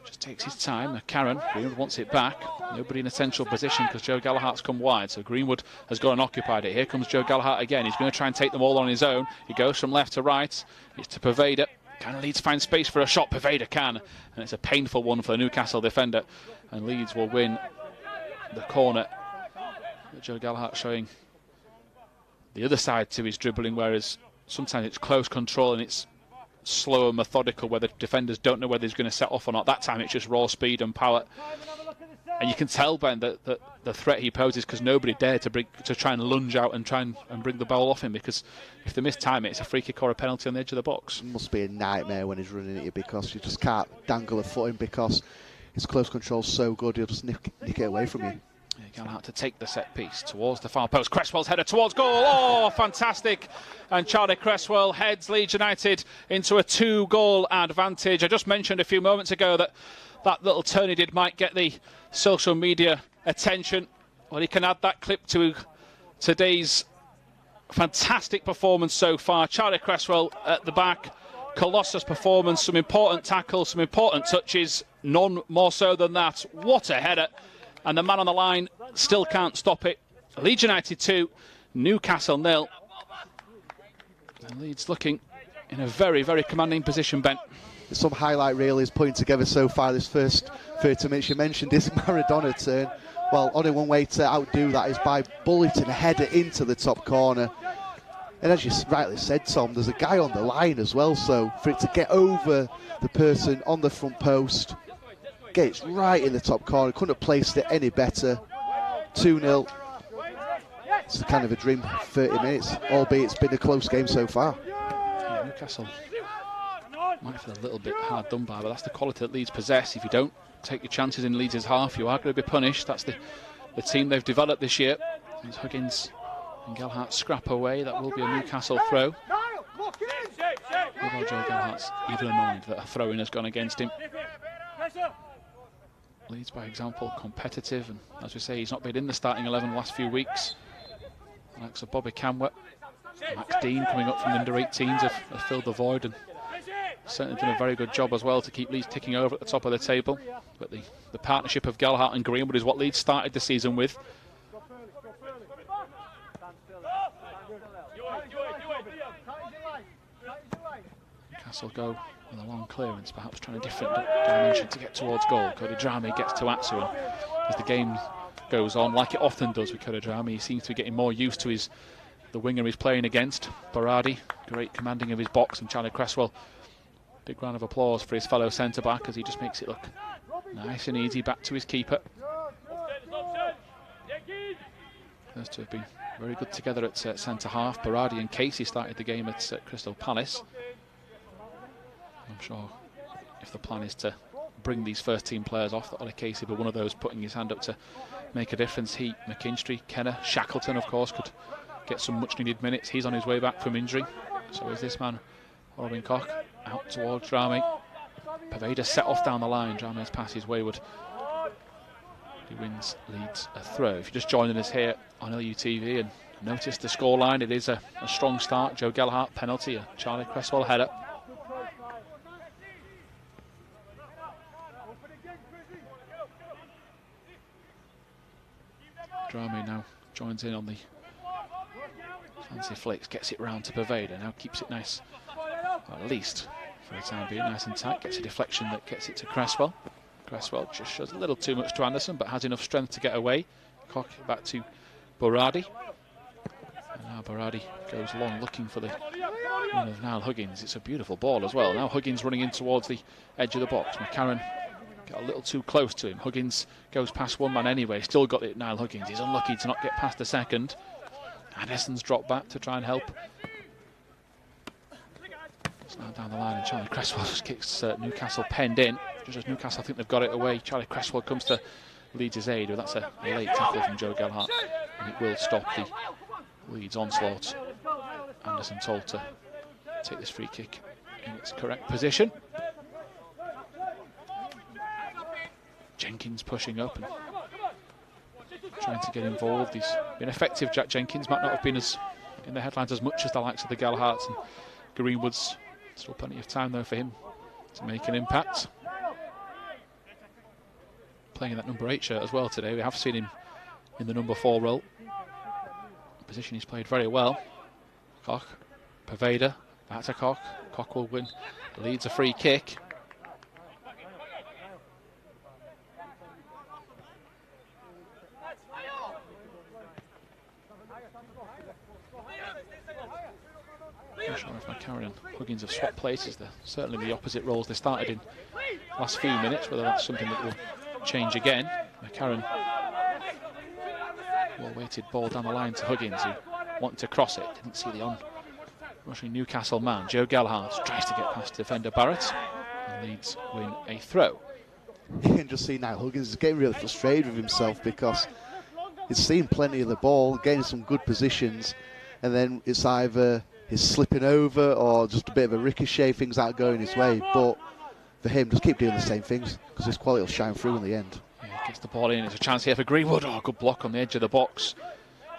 Speaker 1: just takes his time. Karen, Greenwood wants it back. Nobody in a central position because Joe Gallagher's come wide, so Greenwood has gone and occupied it. Here comes Joe Gallagher again. He's going to try and take them all on his own. He goes from left to right. It's to Pervader. Can Leeds find space for a shot? Pervader can, and it's a painful one for the Newcastle defender. And Leeds will win the corner. Joe Gallagher showing the other side to his dribbling, whereas sometimes it's close control and it's slow and methodical where the defenders don't know whether he's going to set off or not. That time it's just raw speed and power. And you can tell, Ben, that the threat he poses, because nobody dared to try and lunge out and try and bring the ball off him, because if they miss time, it's a free kick or a penalty on the edge of the box.
Speaker 2: It must be a nightmare when he's running at you, because you just can't dangle a foot in, because his close control's so good, he'll just nick it away from you.
Speaker 1: Yeah, Gallagher to take the set piece towards the far post. Cresswell's header towards goal. Oh, fantastic. And Charlie Cresswell heads Leeds United into a 2-goal advantage. I just mentioned a few moments ago that little turn he did might get the social media attention. Well, he can add that clip to today's fantastic performance so far. Charlie Cresswell at the back. Colossus performance, some important tackles, some important touches. None more so than that. What a header. And the man on the line still can't stop it. Leeds United 2, Newcastle 0. And Leeds looking in a very, very commanding position, Ben.
Speaker 2: Some highlight reel is putting together so far this first 30 minutes. You mentioned this Maradona turn. Well, only one way to outdo that is by bulleting a header into the top corner. And as you rightly said, Tom, there's a guy on the line as well, so for it to get over the person on the front post, get it right in the top corner, couldn't have placed it any better. 2-0. It's kind of a dream 30 minutes, albeit it's been a close game so far.
Speaker 1: Yeah, Newcastle might feel a little bit hard done by, but that's the quality that Leeds possess. If you don't take your chances in Leeds' half, you are going to be punished. That's the team they've developed this year. As Huggins and Gallagher scrap away, that will be a Newcastle throw. Although Joe Gallagher's even annoyed that a throw-in has gone against him. Leeds, by example, competitive, and as we say, he's not been in the starting 11 the last few weeks. Likes of Bobby Camwett, Max Dean coming up from the under-18s have filled the void, and certainly done a very good job as well to keep Leeds ticking over at the top of the table. But the partnership of Gallagher and Greenwood is what Leeds started the season with. Newcastle go with a long clearance, perhaps trying a different dimension to get towards goal. Cody Drame gets to Atsu, and as the game goes on, like it often does with Cody Drame, he seems to be getting more used to the winger he's playing against. Berardi, great commanding of his box, and Charlie Cresswell, big round of applause for his fellow centre-back as he just makes it look nice and easy back to his keeper. Those two have been very good together at centre-half. Berardi and Casey started the game at Crystal Palace. I'm sure if the plan is to bring these first-team players off, that Ollie Casey will be one of those putting his hand up to make a difference. He, McKinstry, Kenner, Shackleton, of course, could get some much-needed minutes. He's on his way back from injury. So is this man, Robin Koch, out towards Drame. Pervader set off down the line. Drame's pass is wayward. He wins Leeds a throw. If you're just joining us here on LUTV and notice the scoreline, it is a strong start. Joe Gallagher penalty, a Charlie Cresswell header. Drame now joins in on the fancy flicks, gets it round to Pervader, now keeps it nice, or at least for the time being, nice and tight, gets a deflection that gets it to Cresswell. Cresswell just shows a little too much to Anderson, but has enough strength to get away. Koch back to Borradi. And now Borradi goes long looking for the one of Niall Huggins. It's a beautiful ball as well. Now Huggins running in towards the edge of the box. McCarron got a little too close to him. Huggins goes past one man anyway. Still got it, Niall Huggins. He's unlucky to not get past the second. Anderson's dropped back to try and help. It's now down the line, and Charlie Cresswell just kicks Newcastle penned in. Just as Newcastle think they've got it away, Charlie Cresswell comes to Leeds' aid. Well, that's a late tackle from Joe Gelhardt, and it will stop the Leeds onslaught. Anderson told to take this free kick in its correct position. Jenkins pushing up and trying to get involved. He's been effective, Jack Jenkins. Might not have been as in the headlines as much as the likes of the Gelhardts and Greenwoods. Still plenty of time though for him to make an impact. Playing in that number 8 shirt as well today. We have seen him in the number 4 role. Position he's played very well. Koch, Pervader, back to Koch. Koch will win. Leads a free kick. Not sure if McCarron and Huggins have swapped places. They're certainly the opposite roles they started in the last few minutes, whether that's something that will change again. McCarron, well-weighted ball down the line to Huggins, who wanted to cross it. Didn't see the on-rushing Newcastle man. Joe Gelhardt tries to get past defender Barrett, and Leeds win a throw.
Speaker 2: You can just see now Huggins is getting really frustrated with himself because he's seen plenty of the ball, getting some good positions, and then it's either he's slipping over or just a bit of a ricochet, things aren't going his way. But for him, just keep doing the same things because his quality will shine through in the end.
Speaker 1: Yeah, gets the ball in. It's a chance here for Greenwood. Oh, good block on the edge of the box.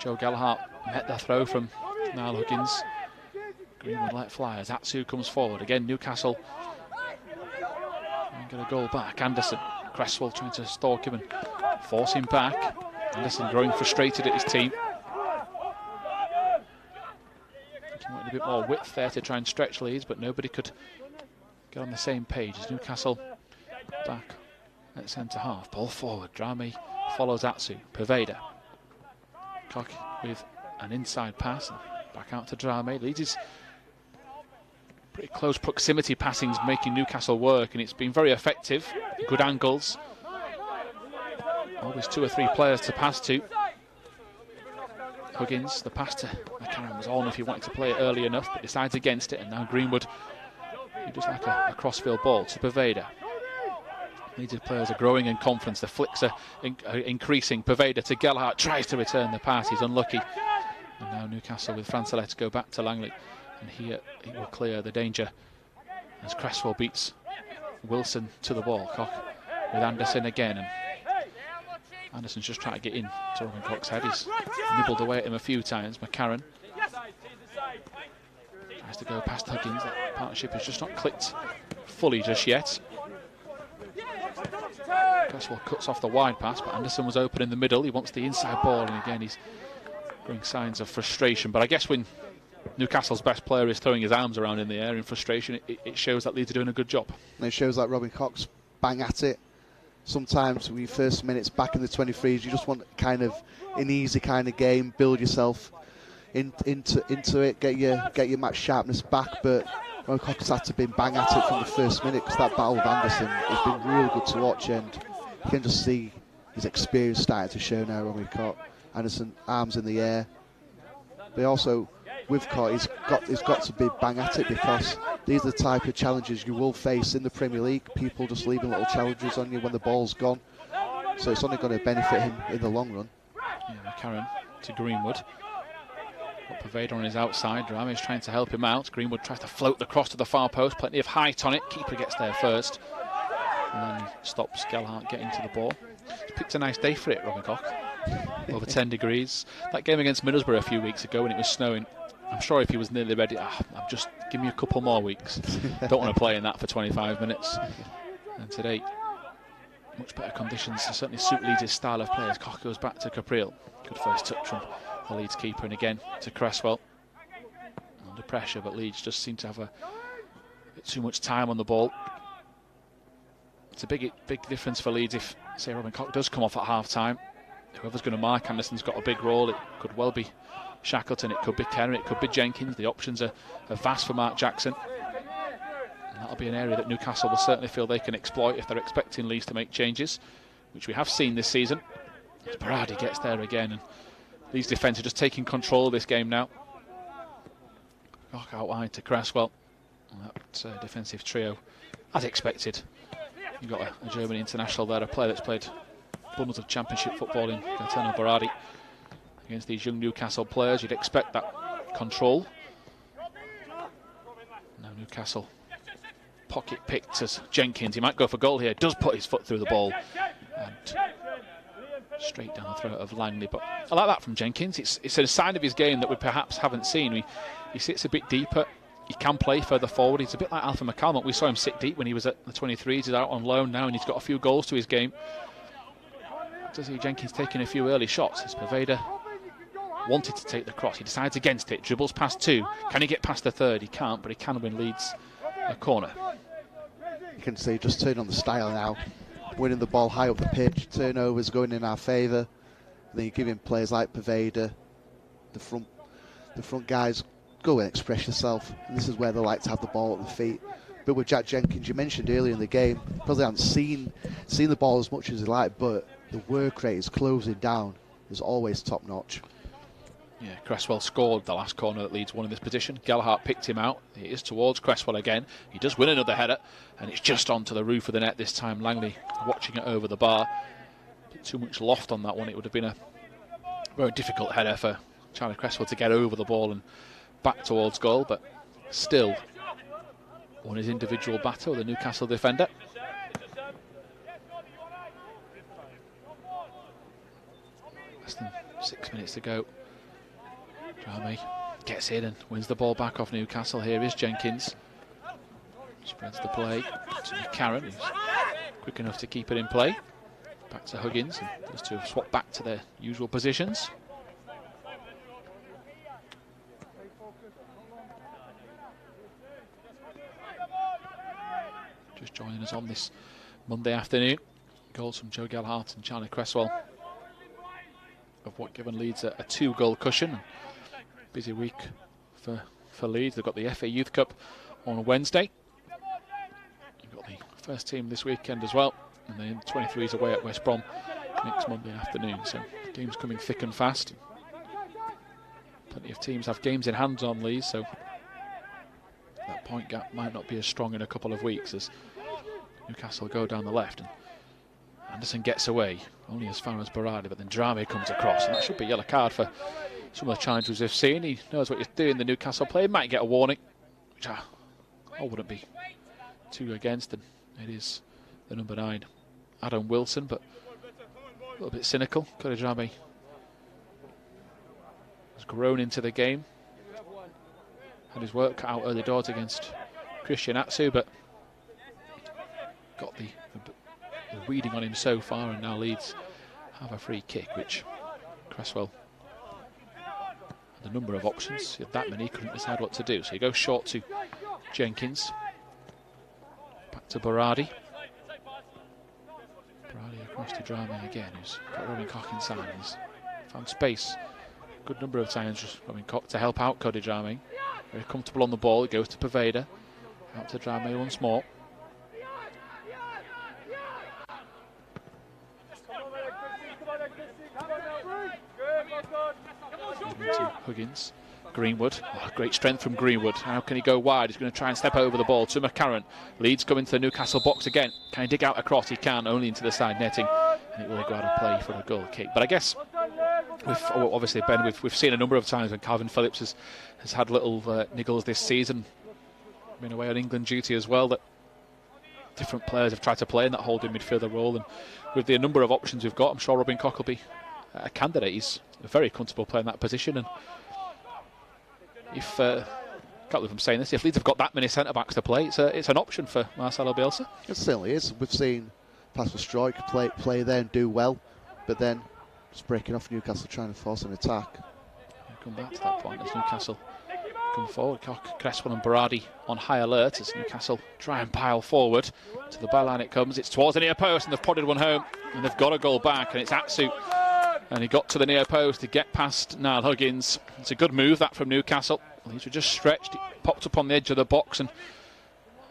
Speaker 1: Joe Gelhardt met the throw from Niall Huggins. Greenwood let fly as Atsu comes forward. Again, Newcastle and get a goal back. Anderson, Cresswell trying to stalk him and force him back. Anderson growing frustrated at his team. He wanted a bit more width there to try and stretch Leeds, but nobody could get on the same page as Newcastle back at centre half. Ball forward. Drame follows Atsu. Pervader. Koch with an inside pass and back out to Drame. Leeds is pretty close proximity passings making Newcastle work, and it's been very effective. Good angles. Always 2 or 3 players to pass to. Huggins, the pass to McCarron was on if he wanted to play it early enough, but decides against it, and now Greenwood, he does like a crossfield ball to Pervader. Leeds players are growing in confidence, the flicks are increasing. Pervader to Gelhardt, tries to return the pass, he's unlucky. And now Newcastle with Francelet go back to Langley, and here he will clear the danger as Cresswell beats Wilson to the ball. Koch with Anderson again, and Anderson's just trying to get in to Robin Koch's head. He's nibbled away at him a few times. McCarron tries to go past Huggins. That partnership has just not clicked fully just yet. Cresswell cuts off the wide pass, but Anderson was open in the middle. He wants the inside ball, and again he's showing signs of frustration. But I guess when Newcastle's best player is throwing his arms around in the air in frustration, it shows that Leeds are doing a good job. And
Speaker 2: it shows that Robin Koch's bang at it. Sometimes when you first minutes back in the 23s, you just want kind of an easy kind of game, build yourself into it, get your match sharpness back. But Robin Koch has had to be bang at it from the first minute because that battle with Anderson has been real good to watch, and you can just see his experience starting to show now. Robin Koch, Anderson, arms in the air, but also with Koch, he's got to be bang at it because these are the type of challenges you will face in the Premier League. People just leaving little challenges on you when the ball's gone. So it's only going to benefit him in the long run.
Speaker 1: Yeah, McCarron to Greenwood. Got Pervader on his outside. Drame is trying to help him out. Greenwood tries to float the cross to the far post. Plenty of height on it. Keeper gets there first. And then stops Gelhardt getting to the ball. He's picked a nice day for it, Robin Koch. Over 10 degrees. That game against Middlesbrough a few weeks ago when it was snowing, I'm sure if he was nearly ready, I'm just give me a couple more weeks. Don't want to play in that for 25 minutes. And today, much better conditions to certainly suit Leeds' style of players. Koch goes back to Capriel. Good first touch from the Leeds keeper, and again to Cresswell. Under pressure, but Leeds just seem to have a bit too much time on the ball. it's a big difference for Leeds if, say, Robin Koch does come off at half-time. Whoever's going to mark Anderson's got a big role. It could well be Shackleton, it could be Kenner, it could be Jenkins. The options are vast for Mark Jackson. And that'll be an area that Newcastle will certainly feel they can exploit if they're expecting Leeds to make changes, which we have seen this season. As Berardi gets there again, and Leeds defence are just taking control of this game now. Koch out wide to Cresswell. That defensive trio, as expected. You've got a German international there, a player that's played bundles of championship football in Gaetano Berardi. Against these young Newcastle players, you'd expect that control. Now Newcastle pocket picked as Jenkins. He might go for goal here. Does put his foot through the ball and straight down the throat of Langley. But I like that from Jenkins. It's a sign of his game that we perhaps haven't seen. He sits a bit deeper. He can play further forward. He's a bit like Alpha McCallum. We saw him sit deep when he was at the 23s. He's out on loan now, and he's got a few goals to his game. To see Jenkins taking a few early shots as Poveda wanted to take the cross. He decides against it, dribbles past two. Can he get past the third? He can't, but he can win Leeds a corner.
Speaker 2: You can see just turn on the style now. Winning the ball high up the pitch, turnovers going in our favour. Then you're giving players like Poveda, the front guys, go and express yourself. And this is where they like to have the ball at the feet. But with Jack Jenkins, you mentioned earlier in the game, probably haven't seen the ball as much as he like, but the work rate is closing down. Is always top notch.
Speaker 1: Yeah, Cresswell scored the last corner that Leeds won in this position. Gallagher picked him out. He is towards Cresswell again. He does win another header, and it's just onto the roof of the net this time. Langley watching it over the bar. Bit too much loft on that one. It would have been a very difficult header for Charlie Cresswell to get over the ball and back towards goal, but still won his individual battle, the Newcastle defender. Less than 6 minutes to go. Drame gets in and wins the ball back off Newcastle. Here is Jenkins. Spreads the play to McCarran, who's quick enough to keep it in play. Back to Huggins, and those two have swapped back to their usual positions. Just joining us on this Monday afternoon. Goals from Joe Gallagher and Charlie Cresswell of what given Leeds a 2-goal cushion. Busy week for Leeds. They've got the FA Youth Cup on Wednesday. You've got the first team this weekend as well, and then 23s away at West Brom next Monday afternoon. So games coming thick and fast. Plenty of teams have games in hand on Leeds, so that point gap might not be as strong in a couple of weeks as Newcastle go down the left. And Anderson gets away, only as far as Berardi, but then Drame comes across, and that should be a yellow card for some of the challenges we've seen. He knows what he's doing, the Newcastle player. Might get a warning, which I wouldn't be too against, and it is the number 9, Adam Wilson, but a little bit cynical. Cody Drame has grown into the game, had his work cut out early doors against Christian Atsu, but got the reading on him so far, and now Leeds have a free kick, which Cresswell had a number of options. He had that many, couldn't decide what to do. So he goes short to Jenkins. Back to Berardi. Berardi across to Drame again, who's got Robin Koch inside. He's found space a good number of times just Robin Koch to help out Cody Drame. Very comfortable on the ball. It goes to Poveda. Out to Drame once more. To Huggins. Greenwood. Oh, great strength from Greenwood. How can he go wide? He's going to try and step over the ball to McCarran. Leeds come into the Newcastle box again. Can he dig out a cross? He can, only into the side netting. And it will go out of play for a goal kick. But I guess, obviously, Ben, we've seen a number of times when Calvin Phillips has had little niggles this season. Been away on England duty as well, that different players have tried to play in that holding midfielder role. And with the number of options we've got, I'm sure Robin Koch will be a candidate. He's very comfortable playing that position, and if can't believe I'm saying this, if Leeds have got that many centre-backs to play, it's an option for Marcelo Bielsa.
Speaker 2: It certainly is. We've seen Pascal Struijk play there and do well, but then just breaking off Newcastle, trying to force an attack.
Speaker 1: We'll come back to that point as Newcastle come forward. Cresswell and Berardi on high alert as Newcastle try and pile forward. To the byline it comes. It's towards the near post, and they've prodded one home. And they've got a goal back, and it's Atsu. And he got to the near post to get past Niall Huggins. It's a good move, that, from Newcastle. These were just stretched. It popped up on the edge of the box, and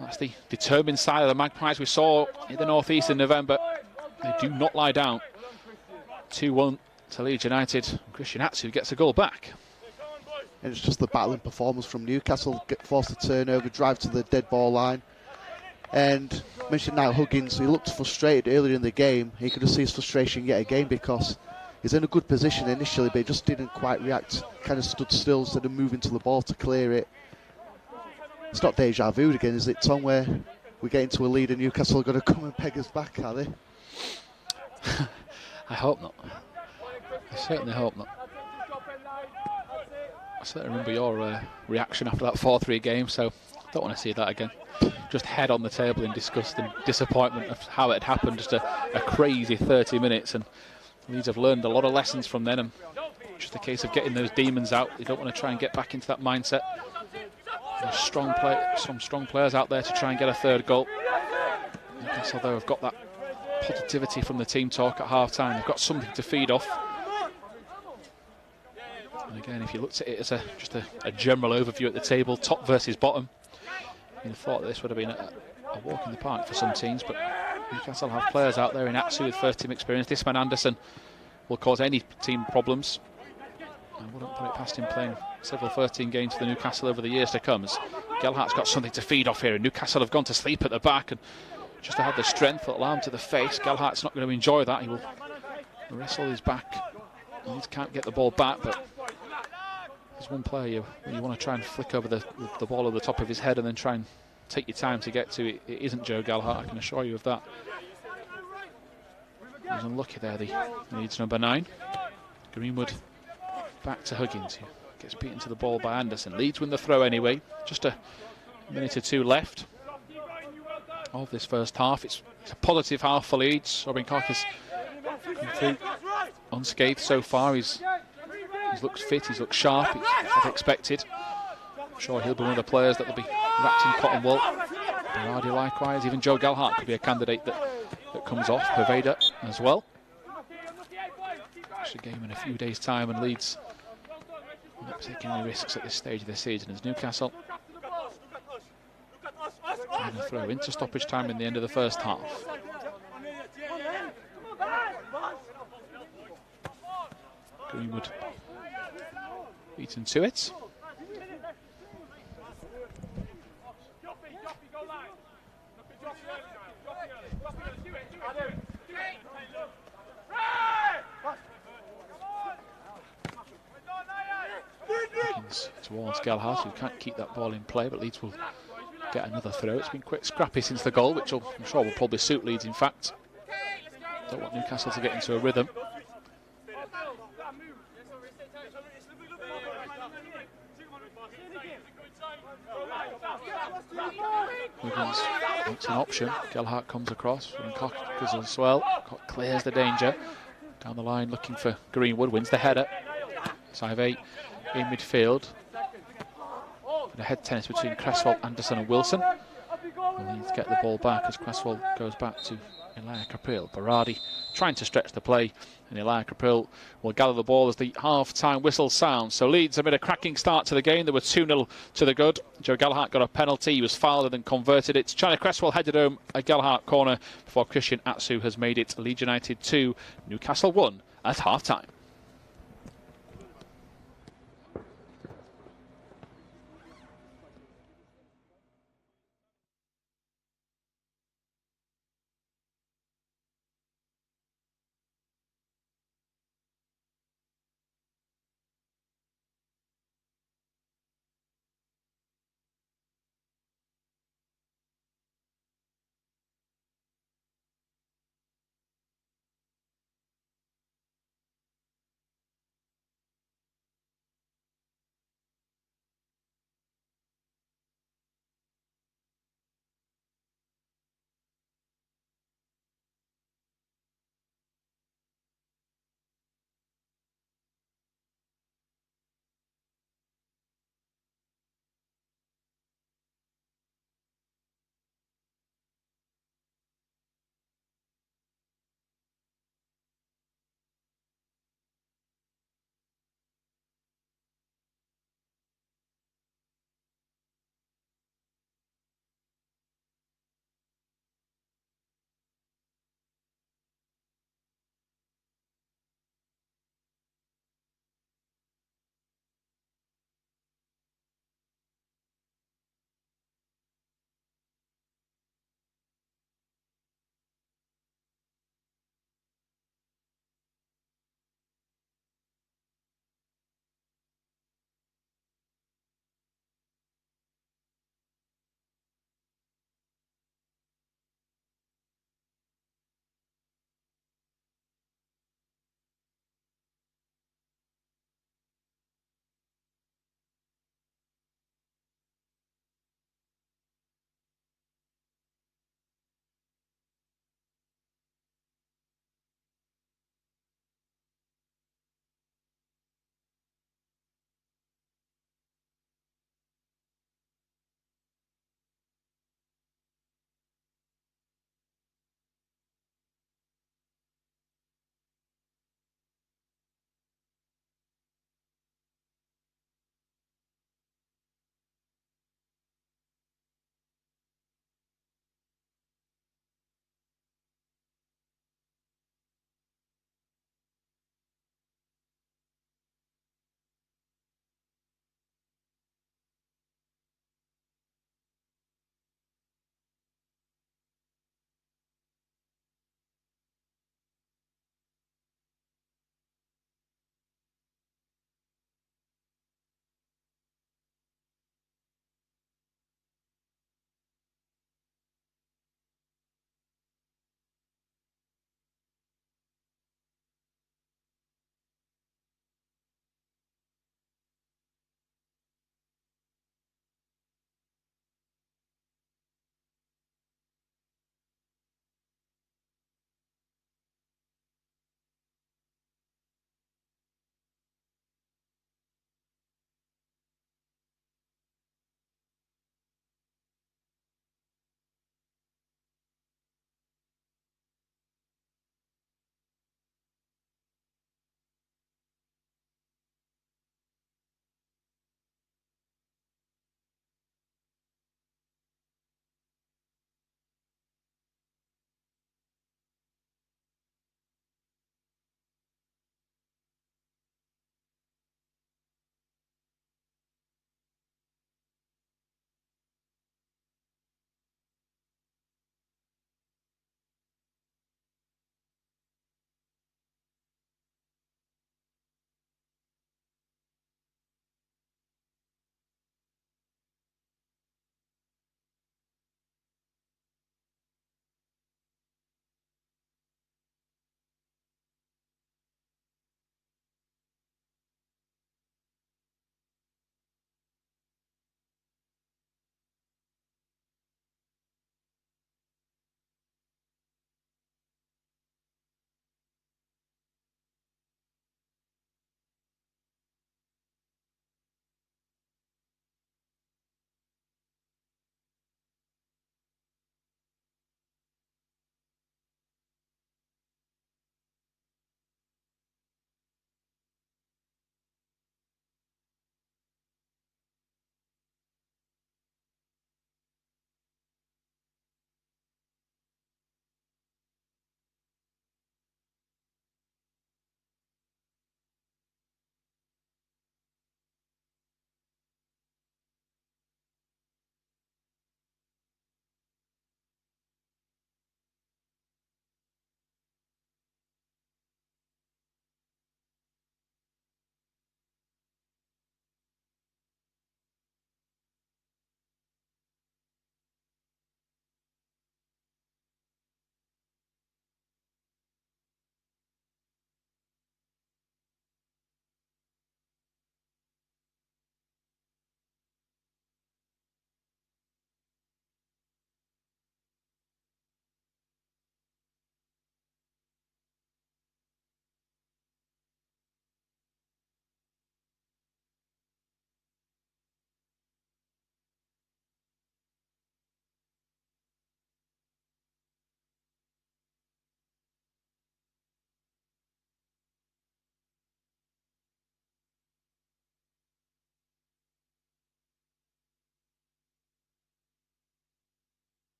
Speaker 1: that's the determined side of the Magpies we saw in the North East in November. They do not lie down. 2-1 to Leeds United. Christian Atsu gets a goal back.
Speaker 2: And it's just the battling performance from Newcastle. Forced a turnover, drive to the dead ball line. And I mentioned Niall Huggins, he looked frustrated earlier in the game. You could just see his frustration yet again because he's in a good position initially, but he just didn't quite react. Kind of stood still instead of moving to the ball to clear it. It's not deja vu again, is it, Tom, where we get into a lead and Newcastle are going to come and peg us back, are they?
Speaker 1: I hope not. I certainly hope not. I certainly remember your reaction after that 4-3 game, so I don't want to see that again. Just head on the table in disgust and disappointment of how it had happened. Just a crazy 30 minutes, and Leeds have learned a lot of lessons from then, and just a case of getting those demons out. You don't want to try and get back into that mindset. There's some strong players out there to try and get a third goal. Newcastle, though, have got that positivity from the team talk at half-time. They've got something to feed off. And again, if you looked at it as just a general overview at the table, top versus bottom, you'd have thought that this would have been a walk in the park for some teams, but Newcastle have players out there in Atsu with first-team experience. This man Anderson will cause any team problems. I wouldn't put it past him playing several first-team games for the Newcastle over the years to come. As Gelhardt's got something to feed off here, and Newcastle have gone to sleep at the back, and just to have the strength that allow him to the face. Gelhardt's not going to enjoy that. He will wrestle his back. He can't get the ball back, but there's one player you want to try and flick over the ball over the top of his head and then try and take your time to get to it. It isn't Joe Gelhardt, I can assure you of that. He's unlucky there, the Leeds number 9. Greenwood back to Huggins, who gets beaten to the ball by Anderson. Leeds win the throw anyway. Just a minute or two left of this first half. It's a positive half for Leeds. Robin Koch has come through unscathed so far. He's looked fit, he's looked sharp, as expected. I'm sure he'll be one of the players that will be wrapped in cotton wool. Berardi likewise. Even Joe Gelhardt could be a candidate that comes off. Pervada as well. It's a game in a few days' time, and Leeds not taking any risks at this stage of the season as Newcastle and a throw into stoppage time in the end of the first half. Greenwood beaten to it. Towards Gelhardt, who can't keep that ball in play, but Leeds will get another throw. It's been quite scrappy since the goal, which I'm sure will probably suit Leeds, in fact. Don't want Newcastle to get into a rhythm. Wiggins wants an option. Gelhardt comes across, and Koch goes as well. Koch clears the danger. Down the line looking for Greenwood, wins the header. 5-8 in midfield. And a head tennis between Cresswell, Anderson and Wilson. We'll need to get the ball back as Cresswell goes back to Elijah Caprile. Berardi trying to stretch the play, and Elijah Caprile will gather the ball as the half-time whistle sounds. So Leeds have made a cracking start to the game. They were 2-0 to the good. Joe Gelhardt got a penalty. He was fouled and then converted it. China Cresswell headed home a Gelhardt corner before Christian Atsu has made it. Leeds United 2, Newcastle 1 at half-time.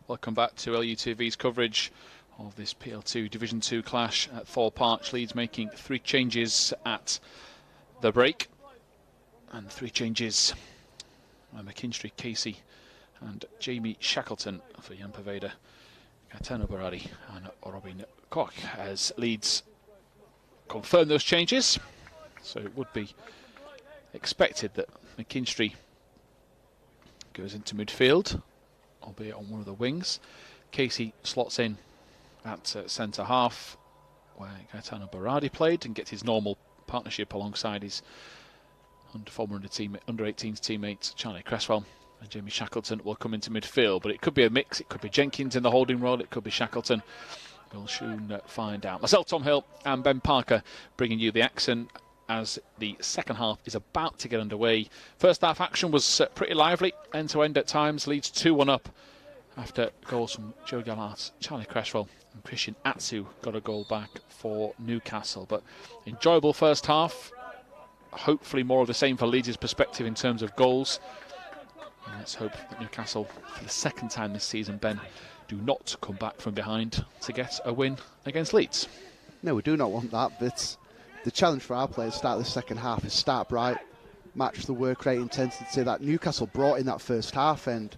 Speaker 1: Welcome back to LUTV's coverage of this PL2 Division 2 clash at Thorp Arch. Leeds making 3 changes at the break. And 3 changes by McKinstry, Casey and Jamie Shackleton for Jan Paveda, Gaetano Berardi and Robin Koch, as Leeds confirm those changes. So it would be expected that McKinstry goes into midfield, albeit on one of the wings. Casey slots in at centre half, where Gaetano Berardi played, and gets his normal partnership alongside his former under-18s teammate Charlie Cresswell. And Jamie Shackleton will come into midfield, but it could be a mix. It could be Jenkins in the holding role, it could be Shackleton. We'll soon find out. Myself, Tom Hill and Ben Parker bringing you the action as the second half is about to get underway. First half action was pretty lively, end to end at times. Leeds 2-1 up after goals from Joe Gallart, Charlie Cresswell and Christian Atsu got a goal back for Newcastle. But enjoyable first half. Hopefully more of the same for Leeds' perspective in terms of goals. And let's hope that Newcastle, for the second time this season, Ben, do not come back from behind to get a win against Leeds.
Speaker 2: No, we do not want that, but the challenge for our players to start the second half is start bright, match the work rate intensity that Newcastle brought in that first half. And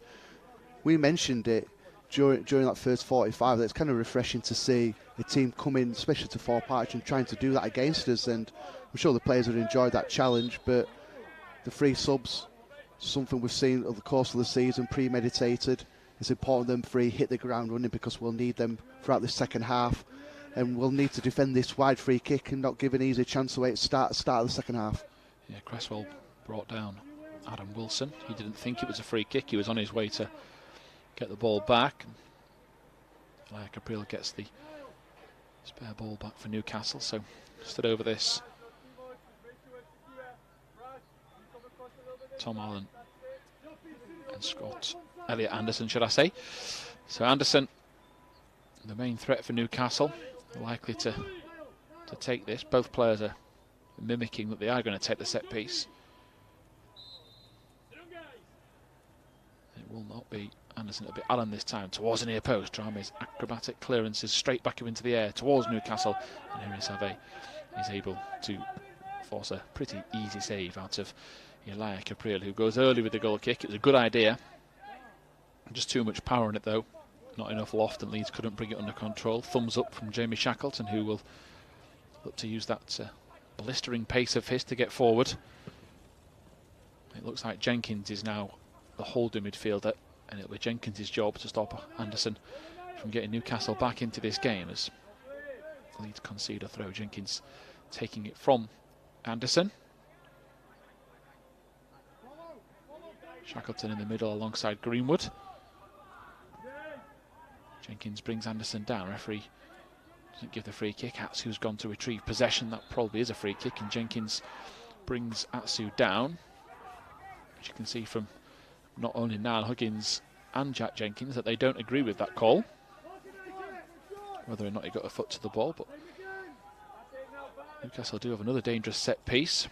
Speaker 2: we mentioned it during that first 45, that it's kind of refreshing to see a team come in, especially to Thorp Arch, and trying to do that against us. And I'm sure the players would enjoy that challenge, but the 3 subs, something we've seen over the course of the season, premeditated. It's important them 3 hit the ground running, because we'll need them throughout the second half, and we'll need to defend this wide free kick and not give an easy chance away at start of the second half.
Speaker 1: Yeah, Cresswell brought down Adam Wilson. He didn't think it was a free kick. He was on his way to get the ball back. Capriel gets the spare ball back for Newcastle, so stood over this. Tom Allen and Scott Elliot Anderson, should I say. So Anderson, the main threat for Newcastle, likely to take this. Both players are mimicking that they are going to take the set piece. It will not be Anderson, it'll be Allen this time, towards the near post. Drame's acrobatic clearances straight back up into the air towards Newcastle, and Henry Save is able to force a pretty easy save out of Elijah Capriel, who goes early with the goal kick. It was a good idea, just too much power in it though, not enough loft, and Leeds couldn't bring it under control. Thumbs up from Jamie Shackleton, who will look to use that blistering pace of his to get forward. It looks like Jenkins is now the holding midfielder, and it'll be Jenkins' job to stop Anderson from getting Newcastle back into this game as Leeds concede a throw. Jenkins taking it from Anderson. Shackleton in the middle alongside Greenwood. Jenkins brings Anderson down. Referee doesn't give the free kick. Atsu's gone to retrieve possession. That probably is a free kick, and Jenkins brings Atsu down. As you can see from not only Niall Huggins and Jack Jenkins that they don't agree with that call. Whether or not he got a foot to the ball, but Newcastle do have another dangerous set piece.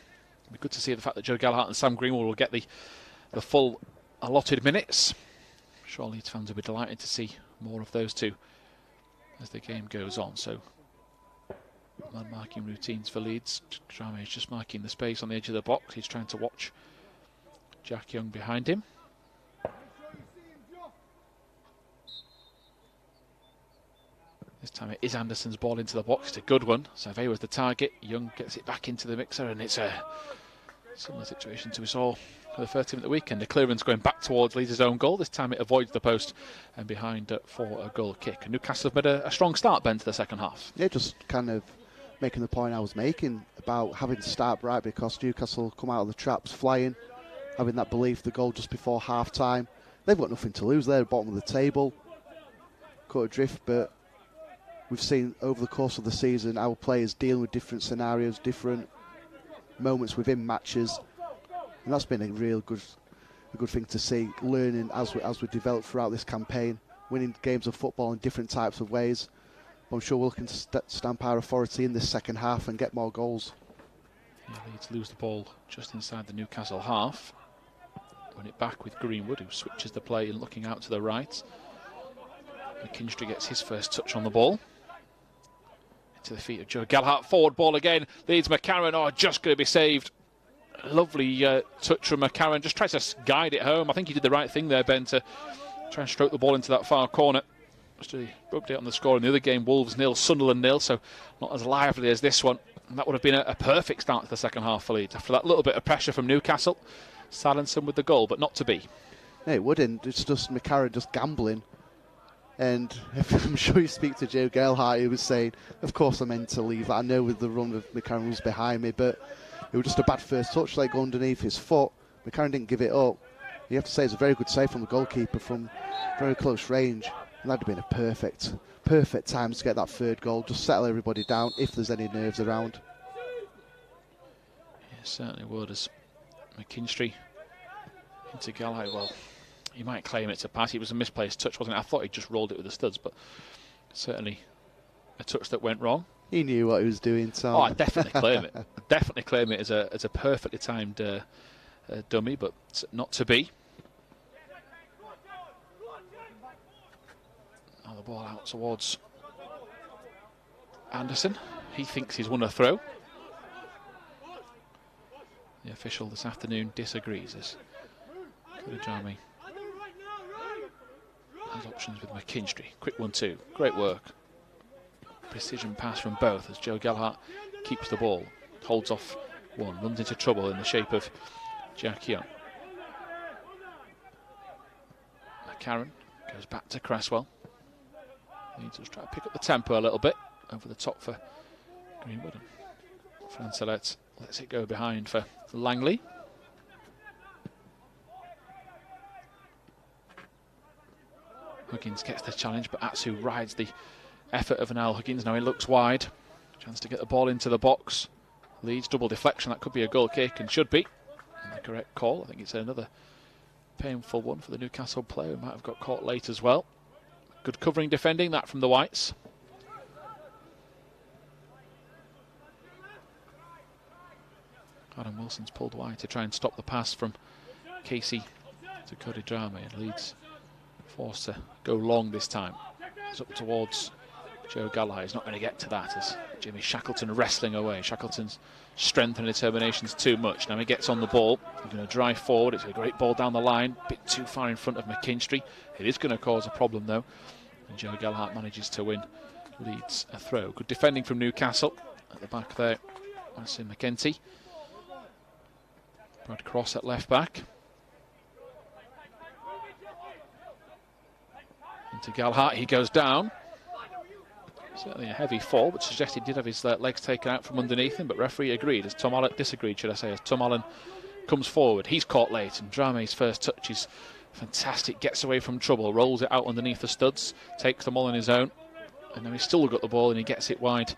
Speaker 1: It'll be good to see the fact that Joe Gallagher and Sam Greenwood will get the full allotted minutes. I'm sure Leeds fans will be delighted to see more of those two as the game goes on. So, man marking routines for Leeds. Drame is just marking the space on the edge of the box. He's trying to watch Jack Young behind him. This time it is Anderson's ball into the box. It's a good one. Survey was the target. Young gets it back into the mixer, and it's a similar situation to we saw for the first team at the weekend. The clearance going back towards Leeds' own goal. This time it avoids the post and behind for a goal kick. And Newcastle have made a strong start, Ben, to the second half.
Speaker 2: Yeah, just kind of making the point I was making about having to start right, because Newcastle come out of the traps flying, having that belief, the goal just before half-time. They've got nothing to lose. They're at the bottom of the table. Cut adrift, but we've seen over the course of the season our players dealing with different scenarios, different moments within matches, and that's been a real good thing to see, learning as we develop throughout this campaign, winning games of football in different types of ways. But I'm sure we're looking to stamp our authority in this second half and get more goals.
Speaker 1: Yeah, Leeds lose the ball just inside the Newcastle half. Win it back with Greenwood, who switches the play and looking out to the right. McKinstry gets his first touch on the ball. Into the feet of Joe Gallagher. Forward ball again. Leeds McCarron. Oh, just going to be saved. Lovely touch from McCarron. Just tries to guide it home. I think he did the right thing there, Ben, to try and stroke the ball into that far corner. Just to update on the score in the other game, Wolves 0, Sunderland 0, so not as lively as this one. And that would have been a perfect start to the second half for Leeds. After that little bit of pressure from Newcastle, silence them with the goal, but not to be.
Speaker 2: No, it wouldn't. It's just McCarron just gambling. And I'm sure you speak to Joe Gelhardt, he was saying, of course I meant to leave. I know with the run of McCarron was behind me, but it was just a bad first touch, like underneath his foot. McCarron didn't give it up. You have to say it's a very good save from the goalkeeper from very close range. And that'd have been a perfect time to get that third goal. Just settle everybody down if there's any nerves around.
Speaker 1: Yeah, certainly would. As McKinstry into Gallagher, well, you might claim it's a pass. It was a misplaced touch, wasn't it? I thought he just rolled it with the studs, but certainly a touch that went wrong.
Speaker 2: He knew what he was doing, Tom.
Speaker 1: Oh, I definitely claim it. Definitely claim it as a perfectly timed dummy, but not to be. Now the ball out towards Anderson. He thinks he's won a throw. The official this afternoon disagrees as Kurajami has options with McKinstry. Quick 1-2. Great work. Precision pass from both as Joe Gallagher keeps the ball. Holds off one. Runs into trouble in the shape of Jack Young. McCarron goes back to Cresswell. Leeds just try to pick up the tempo a little bit over the top for Greenwood. And Francelet lets it go behind for Langley. Huggins gets the challenge, but Atsu rides the effort of Al Huggins. Now he looks wide. Chance to get the ball into the box. Leeds double deflection. That could be a goal kick and should be. And the correct call. I think it's another painful one for the Newcastle player who might have got caught late as well. Good covering defending, that from the Whites. Adam Wilson's pulled wide to try and stop the pass from Casey to Cody Drame, and Leeds forced to go long this time. It's up towards Joe Gallagher. He's not going to get to that as Jimmy Shackleton wrestling away. Shackleton's strength and determination is too much. Now he gets on the ball. He's going to drive forward. It's a great ball down the line. A bit too far in front of McKinstry. It is going to cause a problem though. And Joe Gallagher manages to win Leeds a throw. Good defending from Newcastle. At the back there, Wesley McEntee. Brad Cross at left back. Into Gallagher, he goes down. Certainly a heavy fall, which suggests he did have his legs taken out from underneath him, but referee agreed, as Tom Allen disagreed, should I say, as Tom Allen comes forward. He's caught late, and Drame's first touch is fantastic. Gets away from trouble, rolls it out underneath the studs, takes them all on his own, and now he's still got the ball, and he gets it wide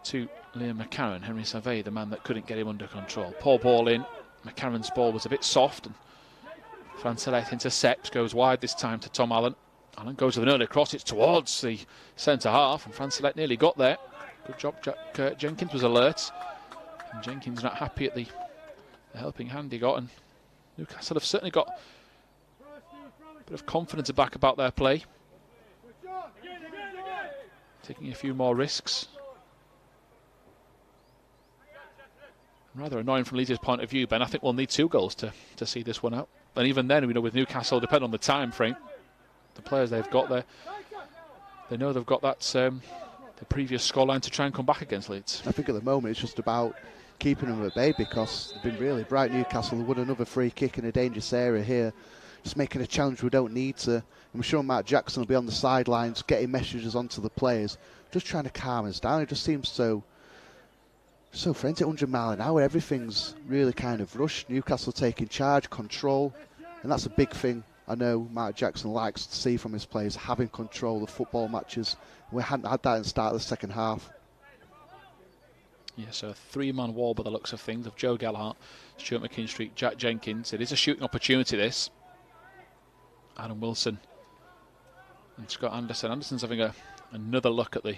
Speaker 1: to Liam McCarron. Henry Savey, the man that couldn't get him under control. Poor ball in. McCarron's ball was a bit soft, and Francelet intercepts, goes wide this time to Tom Allen. Allen goes with an early cross, it's towards the centre half, and Francelet nearly got there. Good job, Jenkins was alert, and Jenkins not happy at the helping hand he got, and Newcastle have certainly got a bit of confidence back about their play. Taking a few more risks. Rather annoying from Leeds' point of view, Ben. I think we'll need 2 goals to see this one out. And even then, we know with Newcastle, depending on the time frame, the players they've got there, they know they've got that the previous scoreline to try and come back against Leeds.
Speaker 2: I think at the moment it's just about keeping them at bay because they've been really bright. Newcastle won another free kick in a dangerous area here, just making a challenge we don't need to. And we're sure Matt Jackson will be on the sidelines getting messages onto the players, just trying to calm us down. It just seems so frantic, 100 mile an hour. Everything's really kind of rushed. Newcastle taking charge, control, and that's a big thing. I know Mark Jackson likes to see from his players having control of football matches. We hadn't had that in the start of the second half.
Speaker 1: Yeah, so a 3-man wall by the looks of things of Joe Gallagher, Stuart McKinstry, Jack Jenkins. It is a shooting opportunity, this. Adam Wilson and Scott Anderson. Anderson's having another look at the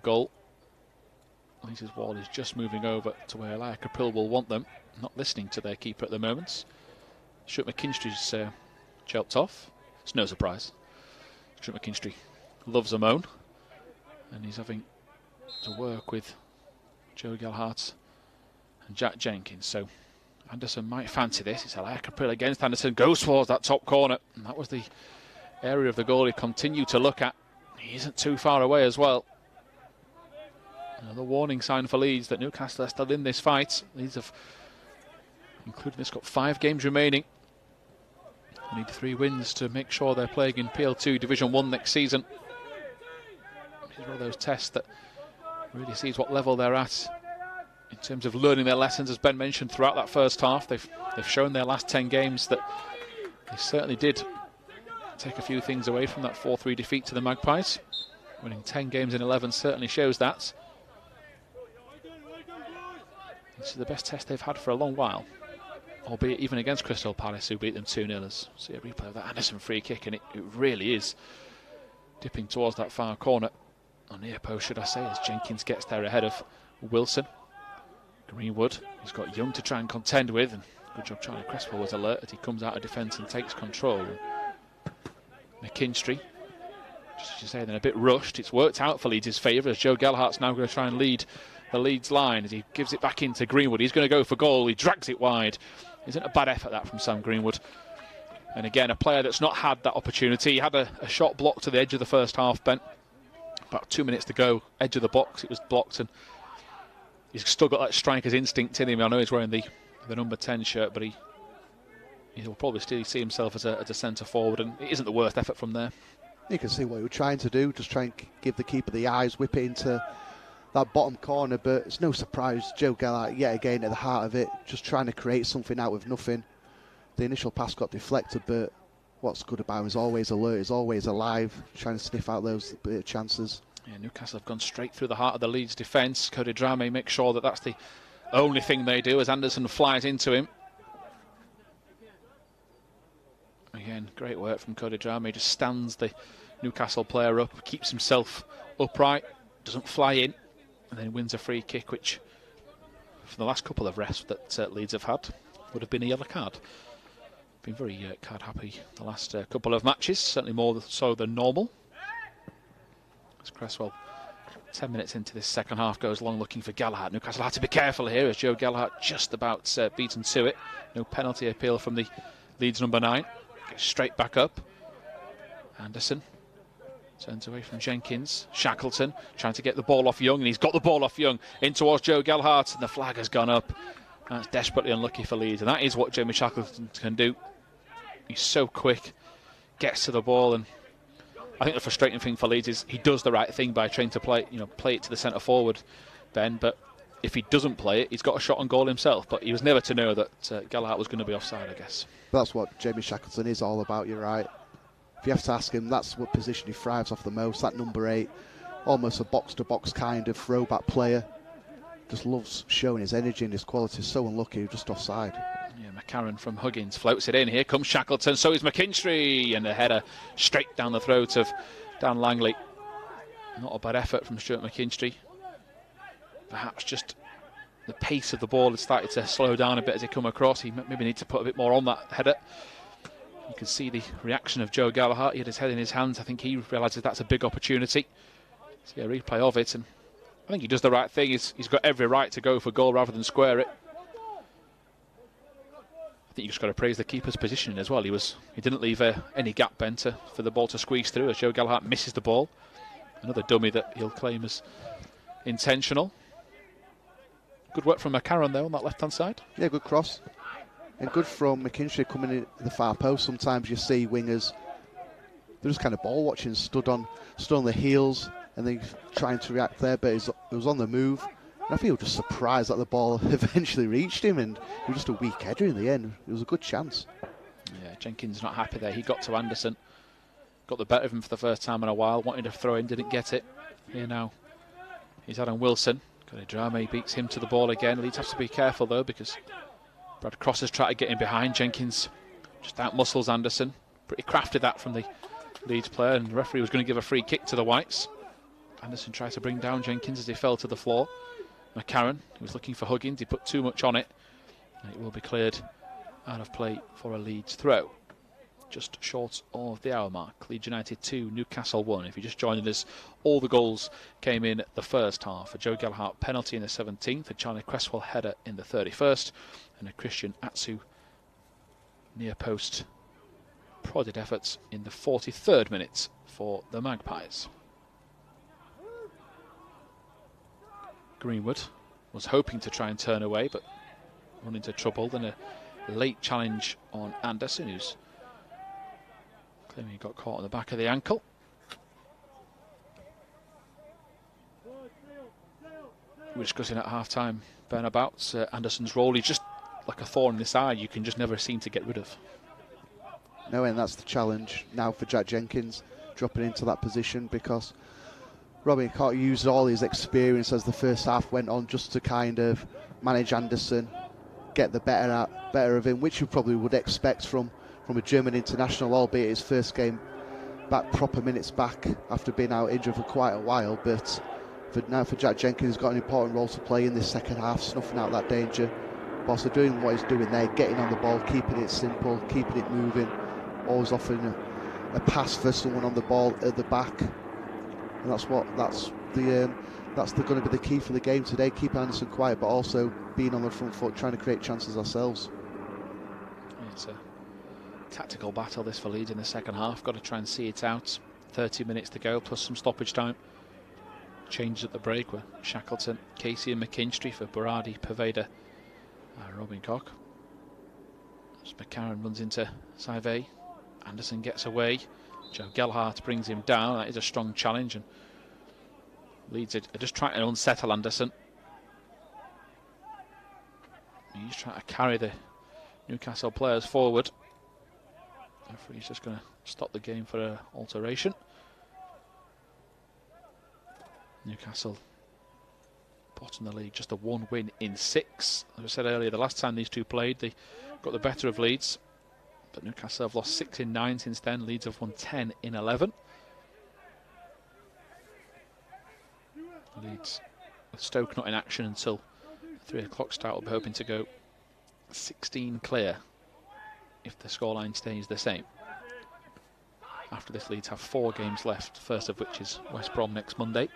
Speaker 1: goal. Leeds' wall is just moving over to where Elia Capil will want them. Not listening to their keeper at the moment. Stuart McKinstry's choked off. It's no surprise. Stuart McKinstry loves a moan, and he's having to work with Joe Gelhardt and Jack Jenkins. So Anderson might fancy this. It's a high appeal against Anderson, goes towards that top corner, and that was the area of the goal he continued to look at. He isn't too far away as well. Another warning sign for Leeds that Newcastle are still in this fight. Leeds have, including this, got 5 games remaining. They need 3 wins to make sure they're playing in PL2 Division 1 next season. It's one of those tests that really sees what level they're at in terms of learning their lessons, as Ben mentioned throughout that first half. They've shown their last 10 games that they certainly did take a few things away from that 4-3 defeat to the Magpies. Winning 10 games in 11 certainly shows that. This is the best test they've had for a long while, albeit even against Crystal Palace, who beat them 2-0. See a replay of that Anderson free kick, and it really is dipping towards that far corner, or near post should I say, as Jenkins gets there ahead of Wilson. Greenwood, he's got Young to try and contend with, and good job Charlie Cresswell was alert as he comes out of defence and takes control. McKinstry, just as you say, then a bit rushed. It's worked out for Leeds' favour, as Joe Gelhardt's now going to try and lead the Leeds line as he gives it back into Greenwood. He's going to go for goal. He drags it wide. Isn't a bad effort that from Sam Greenwood. And again, a player that's not had that opportunity. He had a shot blocked to the edge of the first half, Ben. About 2 minutes to go, edge of the box, it was blocked, and he's still got that striker's instinct in him. I know he's wearing the number 10 shirt, but he'll probably still see himself as a centre forward, and it isn't the worst effort from there.
Speaker 2: You can see what he was trying to do, just try and give the keeper the eyes, whip it into that bottom corner, but it's no surprise Joe Gelhardt yet again at the heart of it, just trying to create something out of nothing. The initial pass got deflected, but what's good about him is always alert, is always alive, trying to sniff out those chances.
Speaker 1: Yeah, Newcastle have gone straight through the heart of the Leeds defence. Cody Drame makes sure that that's the only thing they do as Anderson flies into him. Again, great work from Cody Drame. He just stands the Newcastle player up, keeps himself upright, doesn't fly in, and then wins a free kick, which for the last couple of rests that Leeds have had would have been a yellow card. Been very card happy the last couple of matches, certainly more so than normal. As Cresswell, 10 minutes into this second half, goes long looking for Gelhardt. Newcastle had to be careful here as Joe Gelhardt just about beaten to it. No penalty appeal from the Leeds number 9. Gets straight back up. Anderson turns away from Jenkins. Shackleton trying to get the ball off Young, and he's got the ball off Young in towards Joe Gelhardt, and the flag has gone up. That's desperately unlucky for Leeds, and that is what Jamie Shackleton can do. He's so quick, gets to the ball, and I think the frustrating thing for Leeds is he does the right thing by trying to play it to the centre forward, Ben. But if he doesn't play it, he's got a shot on goal himself. But he was never to know that Gelhardt was going to be offside, I guess.
Speaker 2: That's what Jamie Shackleton is all about. You're right. If you have to ask him, that's what position he thrives off the most. That number 8, almost a box-to-box kind of throwback player. Just loves showing his energy and his quality. So unlucky, just offside.
Speaker 1: Yeah, McCarron from Huggins floats it in. Here comes Shackleton, so is McKinstry, and a header straight down the throat of Dan Langley. Not a bad effort from Stuart McKinstry. Perhaps just the pace of the ball has started to slow down a bit as he come across. He maybe needs to put a bit more on that header. You can see the reaction of Joe Gelhardt. He had his head in his hands. I think he realises that's a big opportunity. See a replay of it, and I think he does the right thing. He's got every right to go for goal rather than square it. I think you just got to praise the keeper's positioning as well. He didn't leave any gap, Ben, for the ball to squeeze through as Joe Gelhardt misses the ball. Another dummy that he'll claim as intentional. Good work from McCarron there on that left-hand side.
Speaker 2: Yeah, good cross. And good from McKinstry coming in at the far post. Sometimes you see wingers, they're just kind of ball watching, stood on the heels, and then trying to react there, but it was on the move. And I feel just surprised that the ball eventually reached him, and it was just a weak header in the end. It was a good chance.
Speaker 1: Yeah, Jenkins not happy there. He got to Anderson, got the better of him for the first time in a while, wanted to throw in, didn't get it. Here now, he's Adam Wilson. Drame beats him to the ball again. Leeds have to be careful though, because Brad Cross has tried to get in behind. Jenkins just out-muscles Anderson. Pretty crafty that from the Leeds player, and the referee was going to give a free kick to the Whites. Anderson tried to bring down Jenkins as he fell to the floor. McCarron, he was looking for Huggins, he put too much on it, and it will be cleared out of play for a Leeds throw. just short of the hour mark. Leeds United 2, Newcastle 1. If you're just joining us, all the goals came in the first half. A Joe Gelhardt penalty in the 17th, a Charlie Cresswell header in the 31st, and a Christian Atsu near post prodded efforts in the 43rd minute for the Magpies. Greenwood was hoping to try and turn away, but run into trouble. Then a late challenge on Anderson, who's claiming he got caught on the back of the ankle. We were discussing at half-time, Ben, about Anderson's role. He's just like a thorn in the side you can just never seem to get rid of.
Speaker 2: No, and that's the challenge now for Jack Jenkins, dropping into that position, because Robin Cock used all his experience as the first half went on just to kind of manage Anderson, get the better of him, which you probably would expect from a German international, albeit his first game back, proper minutes back after being out injured for quite a while. But for Jack Jenkins, he's got an important role to play in this second half, snuffing out that danger, but also doing what he's doing there, getting on the ball, keeping it simple, keeping it moving, always offering a pass for someone on the ball at the back. And that's going to be the key for the game today. Keep Anderson quiet, but also being on the front foot, trying to create chances ourselves.
Speaker 1: It's a tactical battle, this, for Leeds in the second half. Got to try and see it out. 30 minutes to go, plus some stoppage time. Changes at the break were Shackleton, Casey and McKinstry for Berardi, Poveda, Robin Koch. As McCarran runs into Saive, Anderson gets away. Joe Gelhardt brings him down. That is a strong challenge, and Leeds are just trying to unsettle Anderson. He's trying to carry the Newcastle players forward. Referee's just going to stop the game for an alteration. Newcastle, bottom of the league, just a 1 win in 6. As I said earlier, the last time these two played, they got the better of Leeds. But Newcastle have lost 6 in 9 since then. Leeds have won 10 in 11. Leeds with Stoke not in action until 3 o'clock start. Will be hoping to go 16 clear if the scoreline stays the same. After this, Leeds have 4 games left, first of which is West Brom next Monday.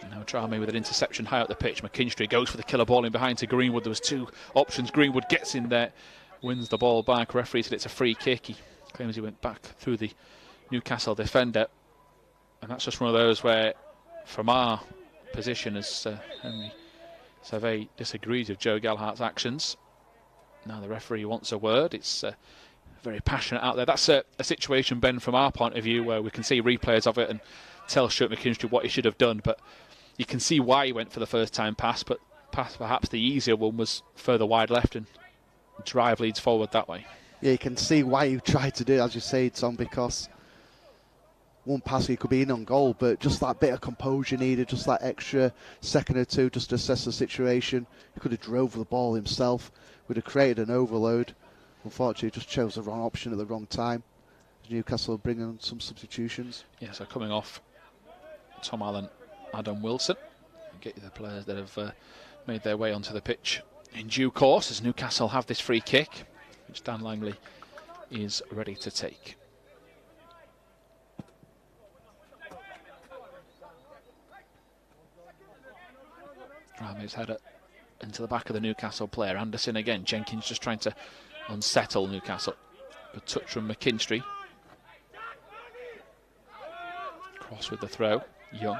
Speaker 1: And now Trame with an interception high up the pitch. McKinstry goes for the killer ball in behind to Greenwood. There was 2 options. Greenwood gets in there, wins the ball back. Referee said it's a free kick. He claims he went back through the Newcastle defender. And that's just one of those where, from our position, as Henry Saive disagrees with Joe Gelhardt's actions. Now the referee wants a word. It's very passionate out there. That's a situation, Ben, from our point of view, where we can see replays of it and tell Stuart McKinstry what he should have done. But you can see why he went for the first time pass, but perhaps the easier one was further wide left and drive Leeds forward that way.
Speaker 2: Yeah, you can see why you tried to do it, as you say, Tom, because one pass he could be in on goal, but just that bit of composure needed, just that extra second or two just to assess the situation. He could have drove the ball himself, would have created an overload. Unfortunately, just chose the wrong option at the wrong time. Newcastle will bring in some substitutions.
Speaker 1: Yeah, so coming off Tom Allen, Adam Wilson. Get you the players that have made their way onto the pitch in due course, as Newcastle have this free kick, which Dan Langley is ready to take. Drame's header into the back of the Newcastle player. Anderson again. Jenkins just trying to unsettle Newcastle. A touch from McKinstry. Cross with the throw. Young.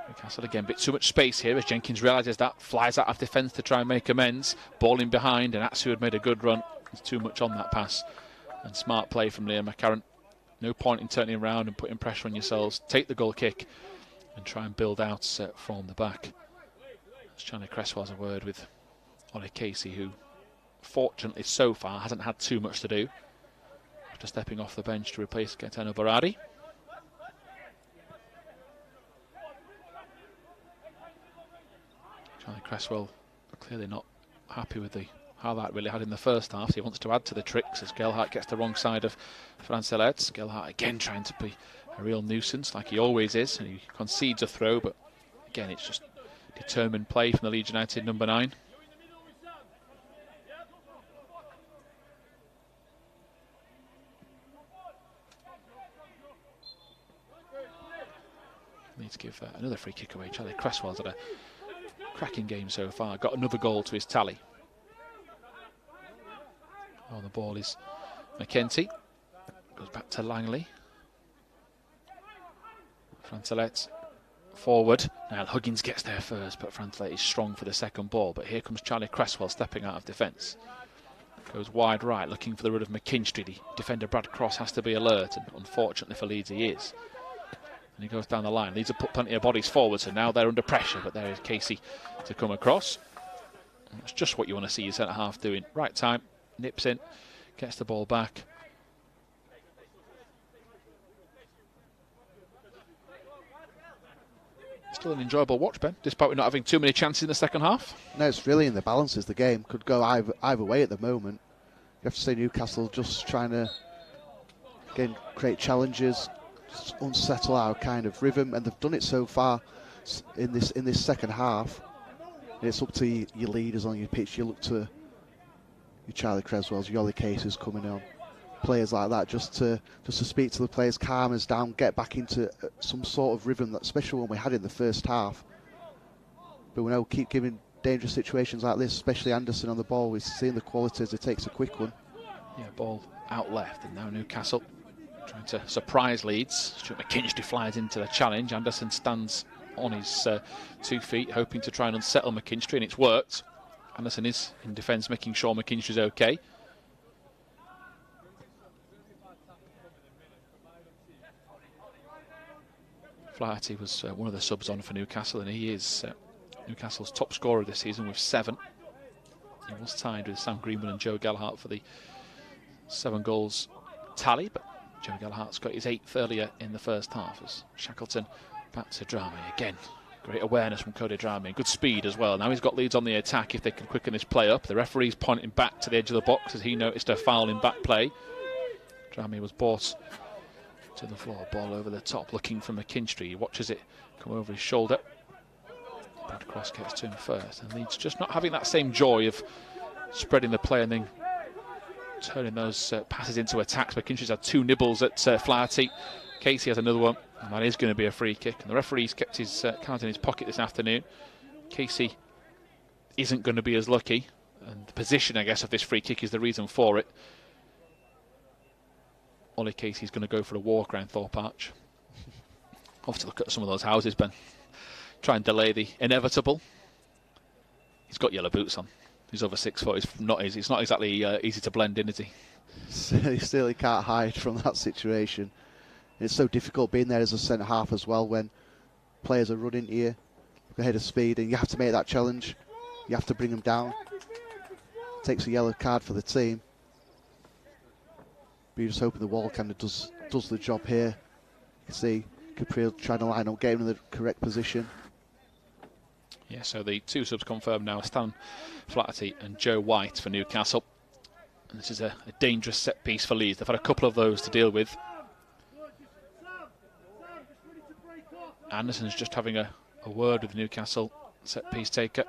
Speaker 1: Newcastle again, bit too much space here as Jenkins realises that, flies out of defence to try and make amends. Ball in behind, and Atsu had made a good run. There's too much on that pass. And smart play from Liam McCarran. No point in turning around and putting pressure on yourselves. Take the goal kick and try and build out from the back. As Charlie Cresswell has a word with Ollie Casey, who fortunately so far hasn't had too much to do after stepping off the bench to replace Gaetano Berardi. Charlie Cresswell clearly not happy with how that really had in the first half, so he wants to add to the tricks as Gelhardt gets the wrong side of Francelets. Gelhardt again trying to be a real nuisance like he always is, and he concedes a throw, but again it's just determined play from the Leeds United number 9. need to give another free kick away. Charlie Cresswell's had a cracking game so far. Got another goal to his tally. Oh, the ball is McKenty. Goes back to Langley. Frantelet forward. Now Huggins gets there first, but Frantelet is strong for the second ball. But here comes Charlie Cresswell stepping out of defence. Goes wide right, looking for the run of McKinstry. The defender Brad Cross has to be alert, and unfortunately for Leeds he is. And he goes down the line. Leeds have put plenty of bodies forward, so now they're under pressure. But there is Casey to come across. And that's just what you want to see your centre-half doing. Right time, nips in, gets the ball back. Still an enjoyable watch, Ben, despite we're not having too many chances in the second half.
Speaker 2: No, it's really in the balances. The game could go either way at the moment. You have to say Newcastle just trying to again create challenges, just unsettle our kind of rhythm, and they've done it so far in this second half. It's up to your leaders on your pitch. You look to your Charlie Cresswells, your Ollie Cases coming on, players like that, just to speak to the players, calm us down, get back into some sort of rhythm, that especially when we had in the first half. But we know keep giving dangerous situations like this, especially Anderson on the ball. We've seen the quality as he takes a quick one.
Speaker 1: Yeah, ball out left, and now Newcastle trying to surprise Leeds. Stuart McKinstry flies into the challenge. Anderson stands on his 2 feet, hoping to try and unsettle McKinstry, and it's worked. Anderson is in defence, making sure McKinstry's okay. Flaherty was one of the subs on for Newcastle, and he is Newcastle's top scorer this season with 7. He was tied with Sam Greenwood and Joe Gallagher for the 7 goals tally, but Joe Gallagher's got his 8th earlier in the first half. As Shackleton back to Dramé again. Great awareness from Cody Dramé, good speed as well. Now he's got Leeds on the attack if they can quicken this play up. The referee's pointing back to the edge of the box as he noticed a foul in back play. Dramé was brought to the floor, ball over the top, looking for McKinstry. He watches it come over his shoulder. Brad Cross gets to him first, and Leeds just not having that same joy of spreading the play and then turning those passes into attacks. McKinstry's had 2 nibbles at Flaherty. Casey has another one, and that is going to be a free kick. And the referee's kept his card in his pocket this afternoon. Casey isn't going to be as lucky, and the position, I guess, of this free kick is the reason for it. Ollie Casey's going to go for a walk around Thorp Arch. I'll have to look at some of those houses, Ben. Try and delay the inevitable. He's got yellow boots on. He's over 6 foot. It's not exactly easy to blend in, is he?
Speaker 2: Still, he can't hide from that situation. It's so difficult being there as a centre half as well when players are running to you ahead of speed, and you have to make that challenge. You have to bring them down. Takes a yellow card for the team. But you're just hoping the wall kind of does the job here. You can see Capriel trying to line up, get him in the correct position.
Speaker 1: Yeah, so the 2 subs confirmed now, Stan Flaherty and Joe White for Newcastle. And this is a dangerous set piece for Leeds. They've had a couple of those to deal with. Anderson's just having a word with the Newcastle set piece taker.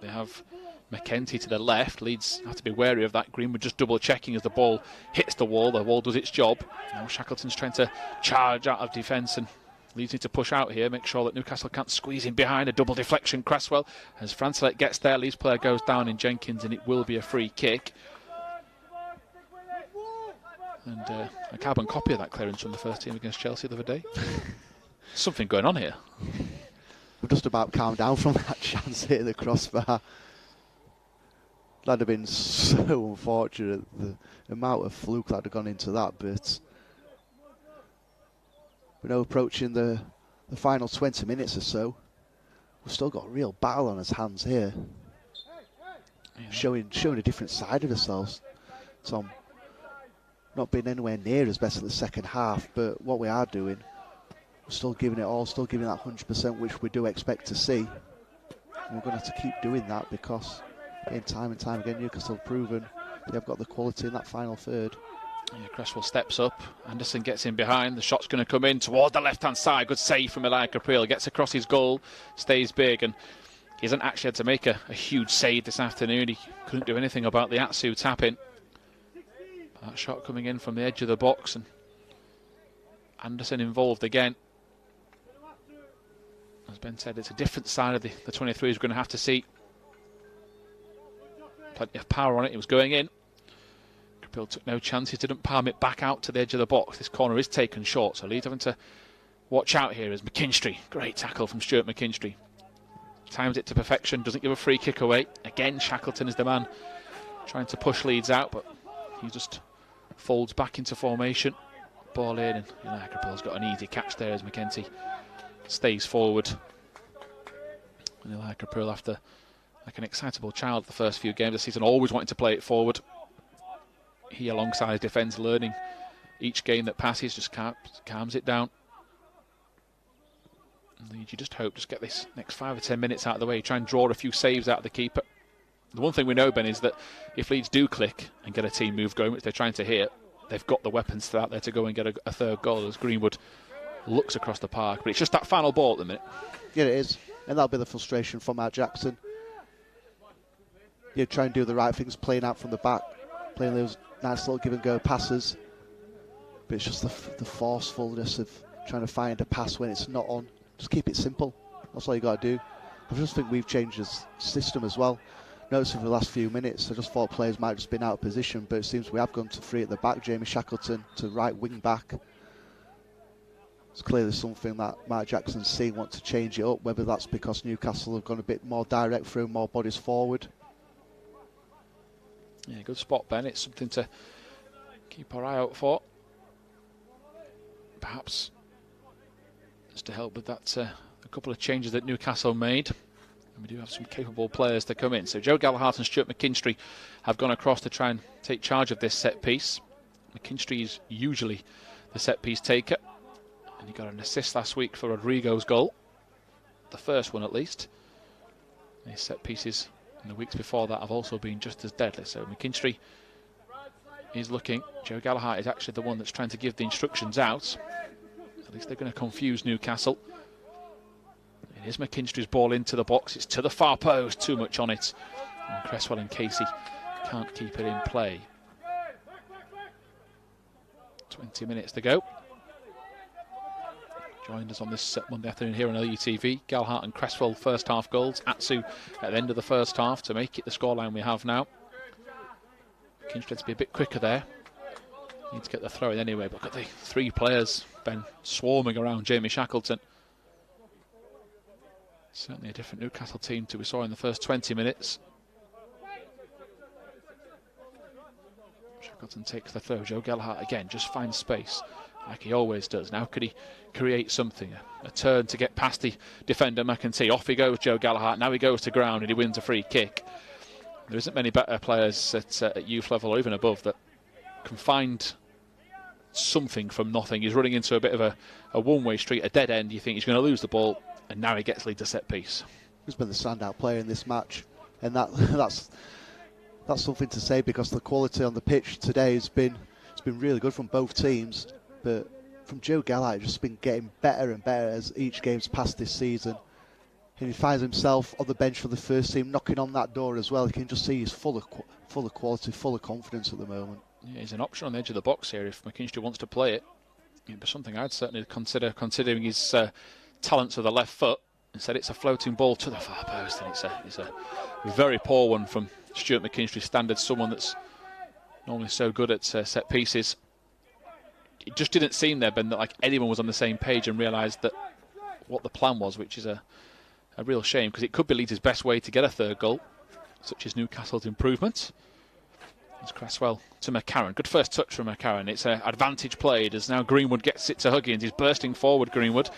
Speaker 1: They have McKenty to the left. Leeds have to be wary of that. Greenwood just double checking as the ball hits the wall. The wall does its job. Now Shackleton's trying to charge out of defence, and Leeds need to push out here, make sure that Newcastle can't squeeze in behind. A double deflection. Cresswell, as Frantelet gets there, Leeds player goes down in Jenkins, and it will be a free kick. And a carbon copy of that clearance from the first team against Chelsea the other day. Something going on here.
Speaker 2: We're just about calmed down from that chance hitting the crossbar. That'd have been so unfortunate, the amount of fluke that had gone into that, but we're now approaching the final 20 minutes or so. We've still got a real battle on his hands here. Yeah. Showing a different side of ourselves. Tom, not being anywhere near as best in the second half, but what we are doing, we're still giving it all, still giving that 100%, which we do expect to see. And we're going to have to keep doing that because, again, time and time again, Newcastle have proven they have got the quality in that final third.
Speaker 1: Yeah, Cresswell steps up. Anderson gets in behind. The shot's going to come in towards the left-hand side. Good save from Eli Capriel. Gets across his goal, stays big, and he hasn't actually had to make a huge save this afternoon. He couldn't do anything about the Atsu tap-in. That shot coming in from the edge of the box, and Anderson involved again. As Ben said, it's a different side of the 23s we're going to have to see. Plenty of power on it. It was going in. Bill took no chance. He didn't palm it back out to the edge of the box. This corner is taken short, so Leeds having to watch out here as McKinstry. Great tackle from Stuart McKinstry. Times it to perfection. Doesn't give a free kick away. Again, Shackleton is the man trying to push Leeds out, but he just folds back into formation. Ball in, and Bill's got an easy catch there as McKenty stays forward. And Pearl, after like an excitable child the first few games of the season, always wanting to play it forward. He, alongside his defence, learning each game that passes, just calms it down. And you just hope, just get this next 5 or 10 minutes out of the way, try and draw a few saves out of the keeper. The one thing we know, Ben, is that if Leeds do click and get a team move going, which they're trying to hit, they've got the weapons out there to go and get a third goal as Greenwood looks across the park. But it's just that final ball at the minute. Yeah, it is. And that'll be the frustration from Matt Jackson. You try and do the right things, playing out from the back, playing those nice little give-and-go passes. But it's just the forcefulness of trying to find a pass when it's not on. Just keep it simple. That's all you got to do. I just think we've changed the system as well. Noticing for the last few minutes, I just thought players might have just been out of position, but it seems we have gone to three at the back. Jamie Shackleton to right wing back. It's clearly something that Mark Jackson's seen, want to change it up, whether that's because Newcastle have gone a bit more direct through, more bodies forward. Yeah, good spot, Ben. It's something to keep our eye out for. Perhaps just to help with that, a couple of changes that Newcastle made. And we do have some capable players to come in. So Joe Gallagher and Stuart McKinstry have gone across to try and take charge of this set piece. McKinstry is usually the set piece taker. And he got an assist last week for Rodrigo's goal. The first one, at least. And his set pieces in the weeks before that have also been just as deadly. So McKinstry is looking. Joe Gallagher is actually the one that's trying to give the instructions out. At least they're going to confuse Newcastle. It is McKinstry's ball into the box. It's to the far post. Too much on it. And Cresswell and Casey can't keep it in play. 20 minutes to go. Joined us on this Monday afternoon here on LUTV. Gallagher and Cresswell first half goals. Atsu at the end of the first half to make it the scoreline we have now. McKinstry to be a bit quicker there. Need to get the throw in anyway. But look at the three players, Ben, swarming around Jamie Shackleton. Certainly a different Newcastle team to we saw in the first 20 minutes. Shackleton takes the throw. Joe Gallagher again just finds space like he always does. Now could he create something? A turn to get past the defender McEntee. Off he goes, Joe Gallagher. Now he goes to ground and he wins a free kick. There isn't many better players at youth level or even above that can find something from nothing. He's running into a bit of a one-way street, a dead end. You think he's going to lose the ball, and now he gets Leeds a set piece. He's been the standout player in this match, and that's something to say because the quality on the pitch today has been really good from both teams. But from Joe Gallagher, just been getting better and better as each game's passed this season. And he finds himself on the bench for the first team, knocking on that door as well. You can just see he's full of quality, full of confidence at the moment. Yeah, he's an option on the edge of the box here if McKinstry wants to play it. It'd be something I'd certainly consider, considering his talents of the left foot. Instead, it's a floating ball to the far post, and it's a very poor one from Stuart McKinstry standards. Someone that's normally so good at set pieces. It just didn't seem there, Ben, that like anyone was on the same page and realised that what the plan was, which is a real shame because it could be Leeds' best way to get a third goal, such as Newcastle's improvement. It's Cresswell to McCarran. Good first touch from McCarran. It's an advantage played as now Greenwood gets it to Huggins. He's bursting forward, Greenwood.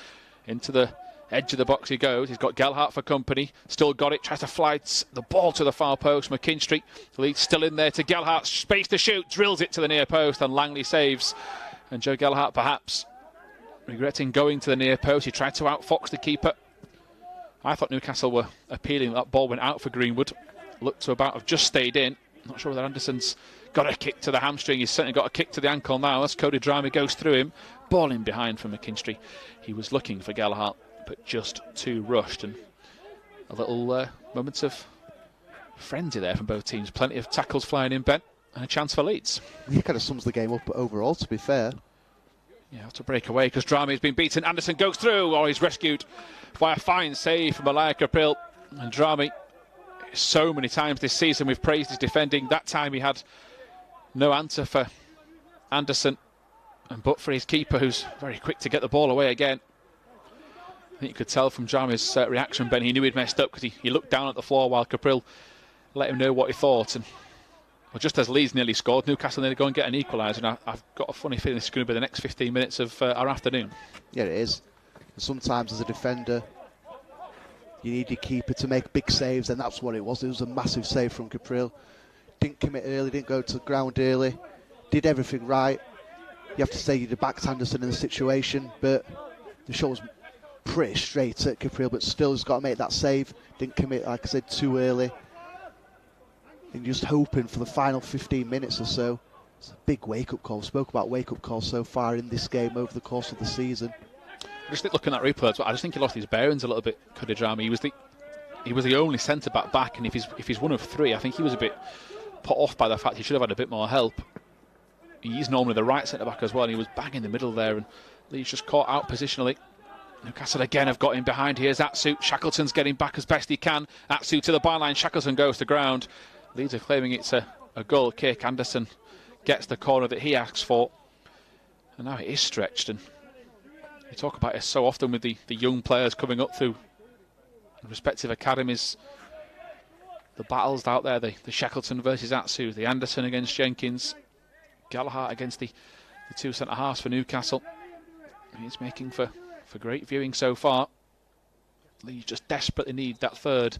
Speaker 1: Into the edge of the box he goes. He's got Gallagher for company. Still got it. Tries to fly the ball to the far post. McKinstry. Leeds still in there to Gallagher. Space to shoot. Drills it to the near post and Langley saves. And Joe Gallagher perhaps regretting going to the near post. He tried to outfox the keeper. I thought Newcastle were appealing that ball went out for Greenwood. Looked to about have just stayed in. Not sure whether Anderson's got a kick to the hamstring. He's certainly got a kick to the ankle now as Cody Dramey goes through him. Ball in behind from McKinstry. He was looking for Gallagher, but just too rushed. And a little moments of frenzy there from both teams. Plenty of tackles flying in, Ben, and a chance for Leeds. He kind of sums the game up overall, to be fair. Yeah, have to break away because Dramey has been beaten. Anderson goes through, or he's rescued by a fine save from Alaya Kapil. And Drami, so many times this season we've praised his defending. That time he had no answer for Anderson, but for his keeper, who's very quick to get the ball away again. I think you could tell from Drami's reaction, Ben, he knew he'd messed up because he looked down at the floor while Kapil let him know what he thought. And well, just as Leeds nearly scored, Newcastle nearly go and get an equaliser. And I've got a funny feeling this is going to be the next 15 minutes of our afternoon.
Speaker 2: Yeah, it is. Sometimes as a defender, you need your keeper to make big saves, and that's what it was. It was a massive save from Kapil. Didn't commit early, didn't go to the ground early, did everything right. You have to say you'd have backed Anderson in the situation, but the shot was pretty straight at Kapil, but still has got to make that save. Didn't commit, like I said, too early. And just hoping for the final 15 minutes or so. It's a big wake-up call. We spoke about wake-up calls so far in this game over the course of the season.
Speaker 1: Just looking at that replay, I just think he lost his bearings a little bit, Kudidrami. He was the only centre-back back, and if he's one of three, I think he was a bit put off by the fact he should have had a bit more help. He's normally the right centre-back as well, and he was bang in the middle there, and Leeds just caught out positionally. Newcastle again have got him behind. Here's Atsu. Shackleton's getting back as best he can. Atsu to the byline. Shackleton goes to ground. Leeds are claiming it's a goal kick. Anderson gets the corner that he asks for. And now it is stretched. And you talk about it so often with the young players coming up through the respective academies. The battles out there, the Shackleton versus Atsu, the Anderson against Jenkins, Gallagher against the two centre-halves for Newcastle. He's making for great viewing so far. Leeds just desperately need that third,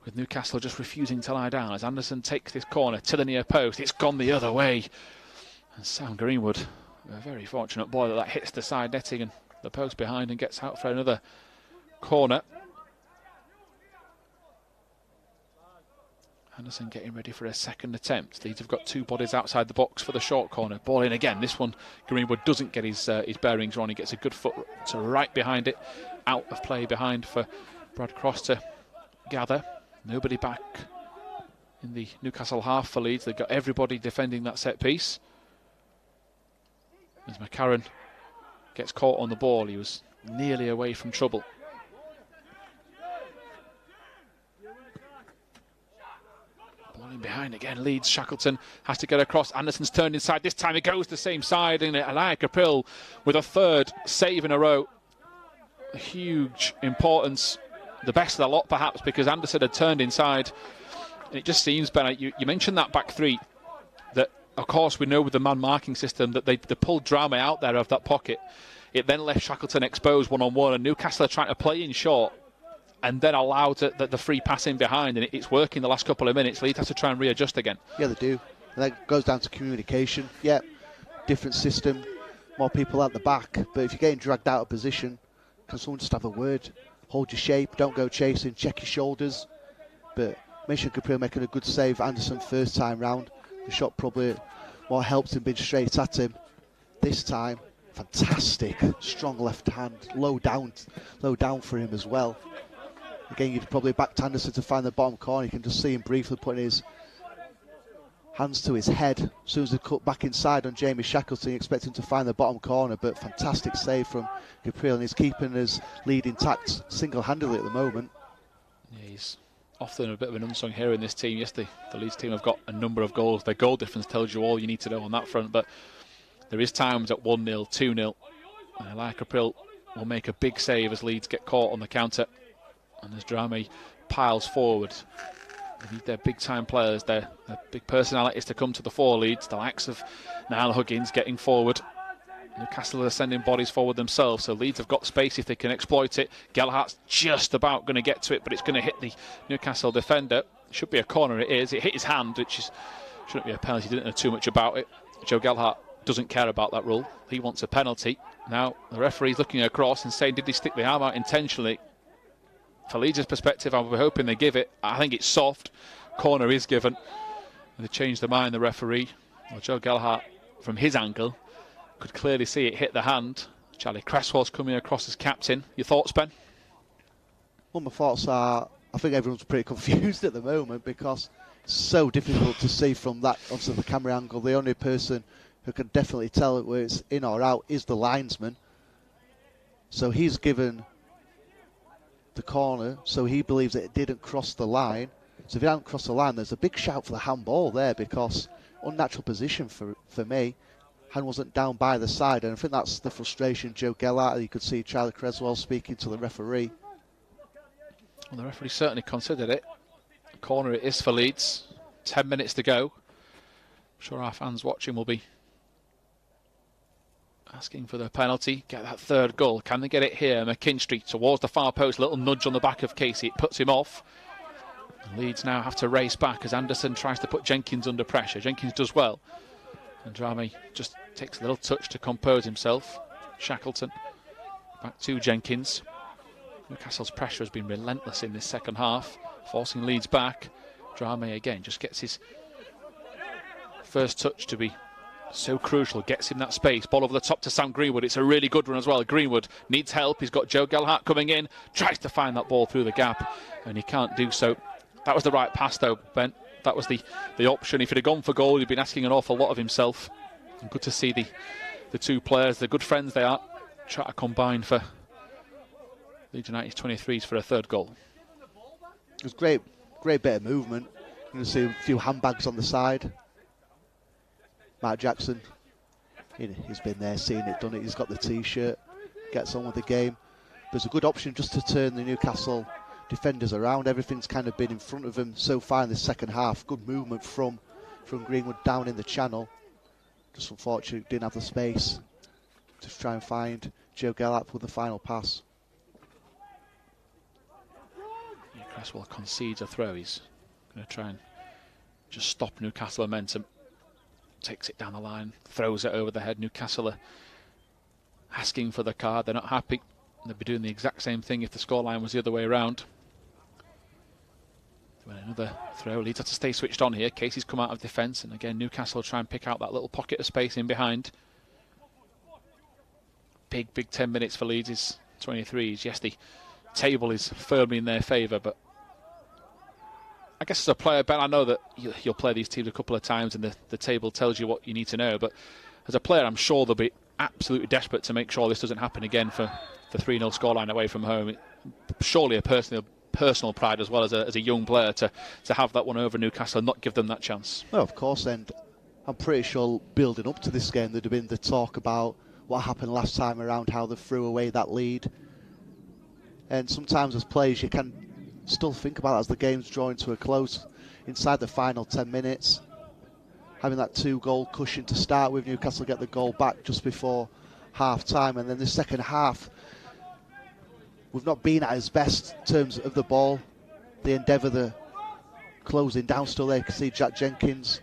Speaker 1: with Newcastle just refusing to lie down as Anderson takes this corner to the near post. It's gone the other way. And Sam Greenwood, a very fortunate boy that hits the side netting and the post behind and gets out for another corner. Anderson getting ready for a second attempt. Leeds have got two bodies outside the box for the short corner. Ball in again. This one, Greenwood doesn't get his bearings on. He gets a good foot to right behind it. Out of play behind for Brad Cross to gather. Nobody back in the Newcastle half for Leeds. They've got everybody defending that set piece. As McCarron gets caught on the ball, he was nearly away from trouble. Behind again, Leeds. Shackleton has to get across. Anderson's turned inside. This time it goes the same side, and Alaya Kapil with a third save in a row. Huge importance. The best of the lot, perhaps, because Anderson had turned inside. And it just seems, Ben, you mentioned that back three, that, of course, we know with the man marking system that they pulled Drama out there of that pocket. It then left Shackleton exposed one-on-one, and Newcastle are trying to play in short and then allowed the free pass in behind, and it's working the last couple of minutes. Leeds have to try and readjust again. Yeah, they do. And that goes down to communication. Yeah, different system, more people at the back, but if you're getting dragged out of position, can someone just have a word? Hold your shape, don't go chasing, check your shoulders. But Mason Caprio making a good save. Anderson first time round. The shot probably more helped him being straight at him. This time, fantastic, strong left hand, low down for him as well. Again, you'd probably back Anderson to find the bottom corner. You can just see him briefly putting his hands to his head. As soon as they cut back inside on Jamie Shackleton, you expect him to find the bottom corner, but fantastic save from Gabriel, and he's keeping his lead intact single-handedly at the moment. Yeah, he's often a bit of an unsung hero in this team. Yes, the Leeds team have got a number of goals. Their goal difference tells you all you need to know on that front, but there is times at 1-0, 2-0, and Alaya Kapil will make a big save as Leeds get caught on the counter. And as Drame piles forward, they need their big-time players, their big personalities to come to the fore. Leeds, the likes of Niall Huggins getting forward. Newcastle are sending bodies forward themselves, so Leeds have got space if they can exploit it. Gallagher's just about going to get to it, but it's going to hit the Newcastle defender. It should be a corner, it is. It hit his hand, which shouldn't be a penalty. He didn't know too much about it. Joe Gallagher doesn't care about that rule. He wants a penalty. Now, the referee's looking across and saying, did he stick the arm out intentionally? For Leeds' perspective, I'm hoping they give it. I think it's soft. Corner is given. And they changed their mind, the referee. Well, Joe Gallagher, from his angle, could clearly see it hit the hand. Charlie Cresswell's coming across as captain. Your thoughts, Ben? Well, my thoughts are, I think everyone's pretty confused at the moment because it's so difficult to see from that, obviously, the camera angle. The only person who can definitely tell it whether it's in or out is the linesman. So he's given
Speaker 2: the corner, so he believes that it didn't cross the line. So if it hadn't crossed the line, there's a big shout for the handball there, because unnatural position for me. Hand wasn't down by the side, and I think that's the frustration Joe Gellart. You could see Charlie Creswell speaking to the referee.
Speaker 1: Well, the referee certainly considered it. Corner it is for Leeds. 10 minutes to go. I'm sure our fans watching will be asking for the penalty. Get that third goal. Can they get it here? McKinstry towards the far post. Little nudge on the back of Casey. It puts him off. And Leeds now have to race back as Anderson tries to put Jenkins under pressure. Jenkins does well. And Drame just takes a little touch to compose himself. Shackleton back to Jenkins. Newcastle's pressure has been relentless in this second half, forcing Leeds back. Drame again just gets his first touch to be so crucial, gets him that space. Ball over the top to Sam Greenwood. It's a really good run as well. Greenwood needs help. He's got Joe Gellart coming in, tries to find that ball through the gap, and he can't do so. That was the right pass though, Ben. That was the option. If he'd have gone for goal, he'd been asking an awful lot of himself. And good to see the two players, the good friends they are, try to combine for Leeds United's 23s for a third goal.
Speaker 2: It was great bit of movement. You're going to see a few handbags on the side. Mark Jackson, he's been there, seen it, done it. He's got the T-shirt, gets on with the game. There's a good option just to turn the Newcastle defenders around. Everything's kind of been in front of them so far in the second half. Good movement from Greenwood down in the channel. Just unfortunately didn't have the space to try and find Joe Gellart with the final pass.
Speaker 1: Yeah, Cresswell concedes a throw. He's going to try and just stop Newcastle momentum. Takes it down the line, throws it over the head. Newcastle are asking for the card. They're not happy. They'd be doing the exact same thing if the scoreline was the other way around. Another throw. Leeds have to stay switched on here. Casey's come out of defence, and again Newcastle will try and pick out that little pocket of space in behind. Big 10 minutes for Leeds' 23s. Yes, the table is firmly in their favour, but I guess as a player, Ben, I know that you'll play these teams a couple of times and the table tells you what you need to know, but as a player I'm sure they'll be absolutely desperate to make sure this doesn't happen again for the 3-0 scoreline away from home. Surely a personal pride as well as a young player to have that one over Newcastle and not give them that chance.
Speaker 2: Well, of course, and I'm pretty sure building up to this game there'd have been the talk about what happened last time around, how they threw away that lead. And sometimes as players you can still think about it as the game's drawing to a close inside the final 10 minutes. Having that 2-goal cushion to start with, Newcastle get the goal back just before half-time, and then the second half we've not been at its best in terms of the ball. The endeavour, the closing down still there. You can see Jack Jenkins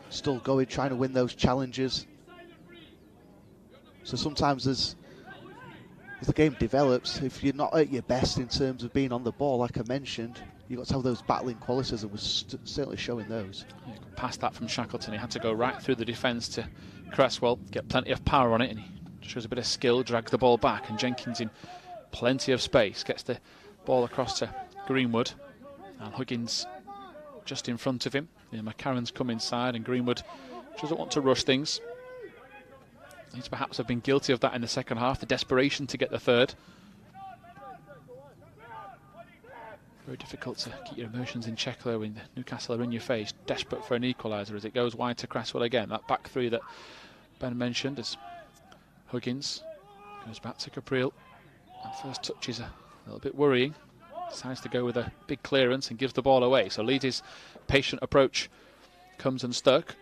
Speaker 2: still going, trying to win those challenges. So sometimes as the game develops, if you're not at your best in terms of being on the ball, like I mentioned, you've got to have those battling qualities, and we're certainly showing those.
Speaker 1: Yeah, past that from Shackleton, he had to go right through the defence to Cresswell, get plenty of power on it, and he shows a bit of skill, drags the ball back, and Jenkins in plenty of space, gets the ball across to Greenwood, and Huggins just in front of him. Yeah, McCarron's come inside, and Greenwood doesn't want to rush things. He's perhaps have been guilty of that in the second half, the desperation to get the third. Very difficult to keep your emotions in check though when Newcastle are in your face, desperate for an equaliser as it goes wide to Cresswell again. That back three that Ben mentioned as Huggins goes back to Capriel. That first touch is a little bit worrying. Decides to go with a big clearance and gives the ball away. So Leeds' patient approach comes unstuck.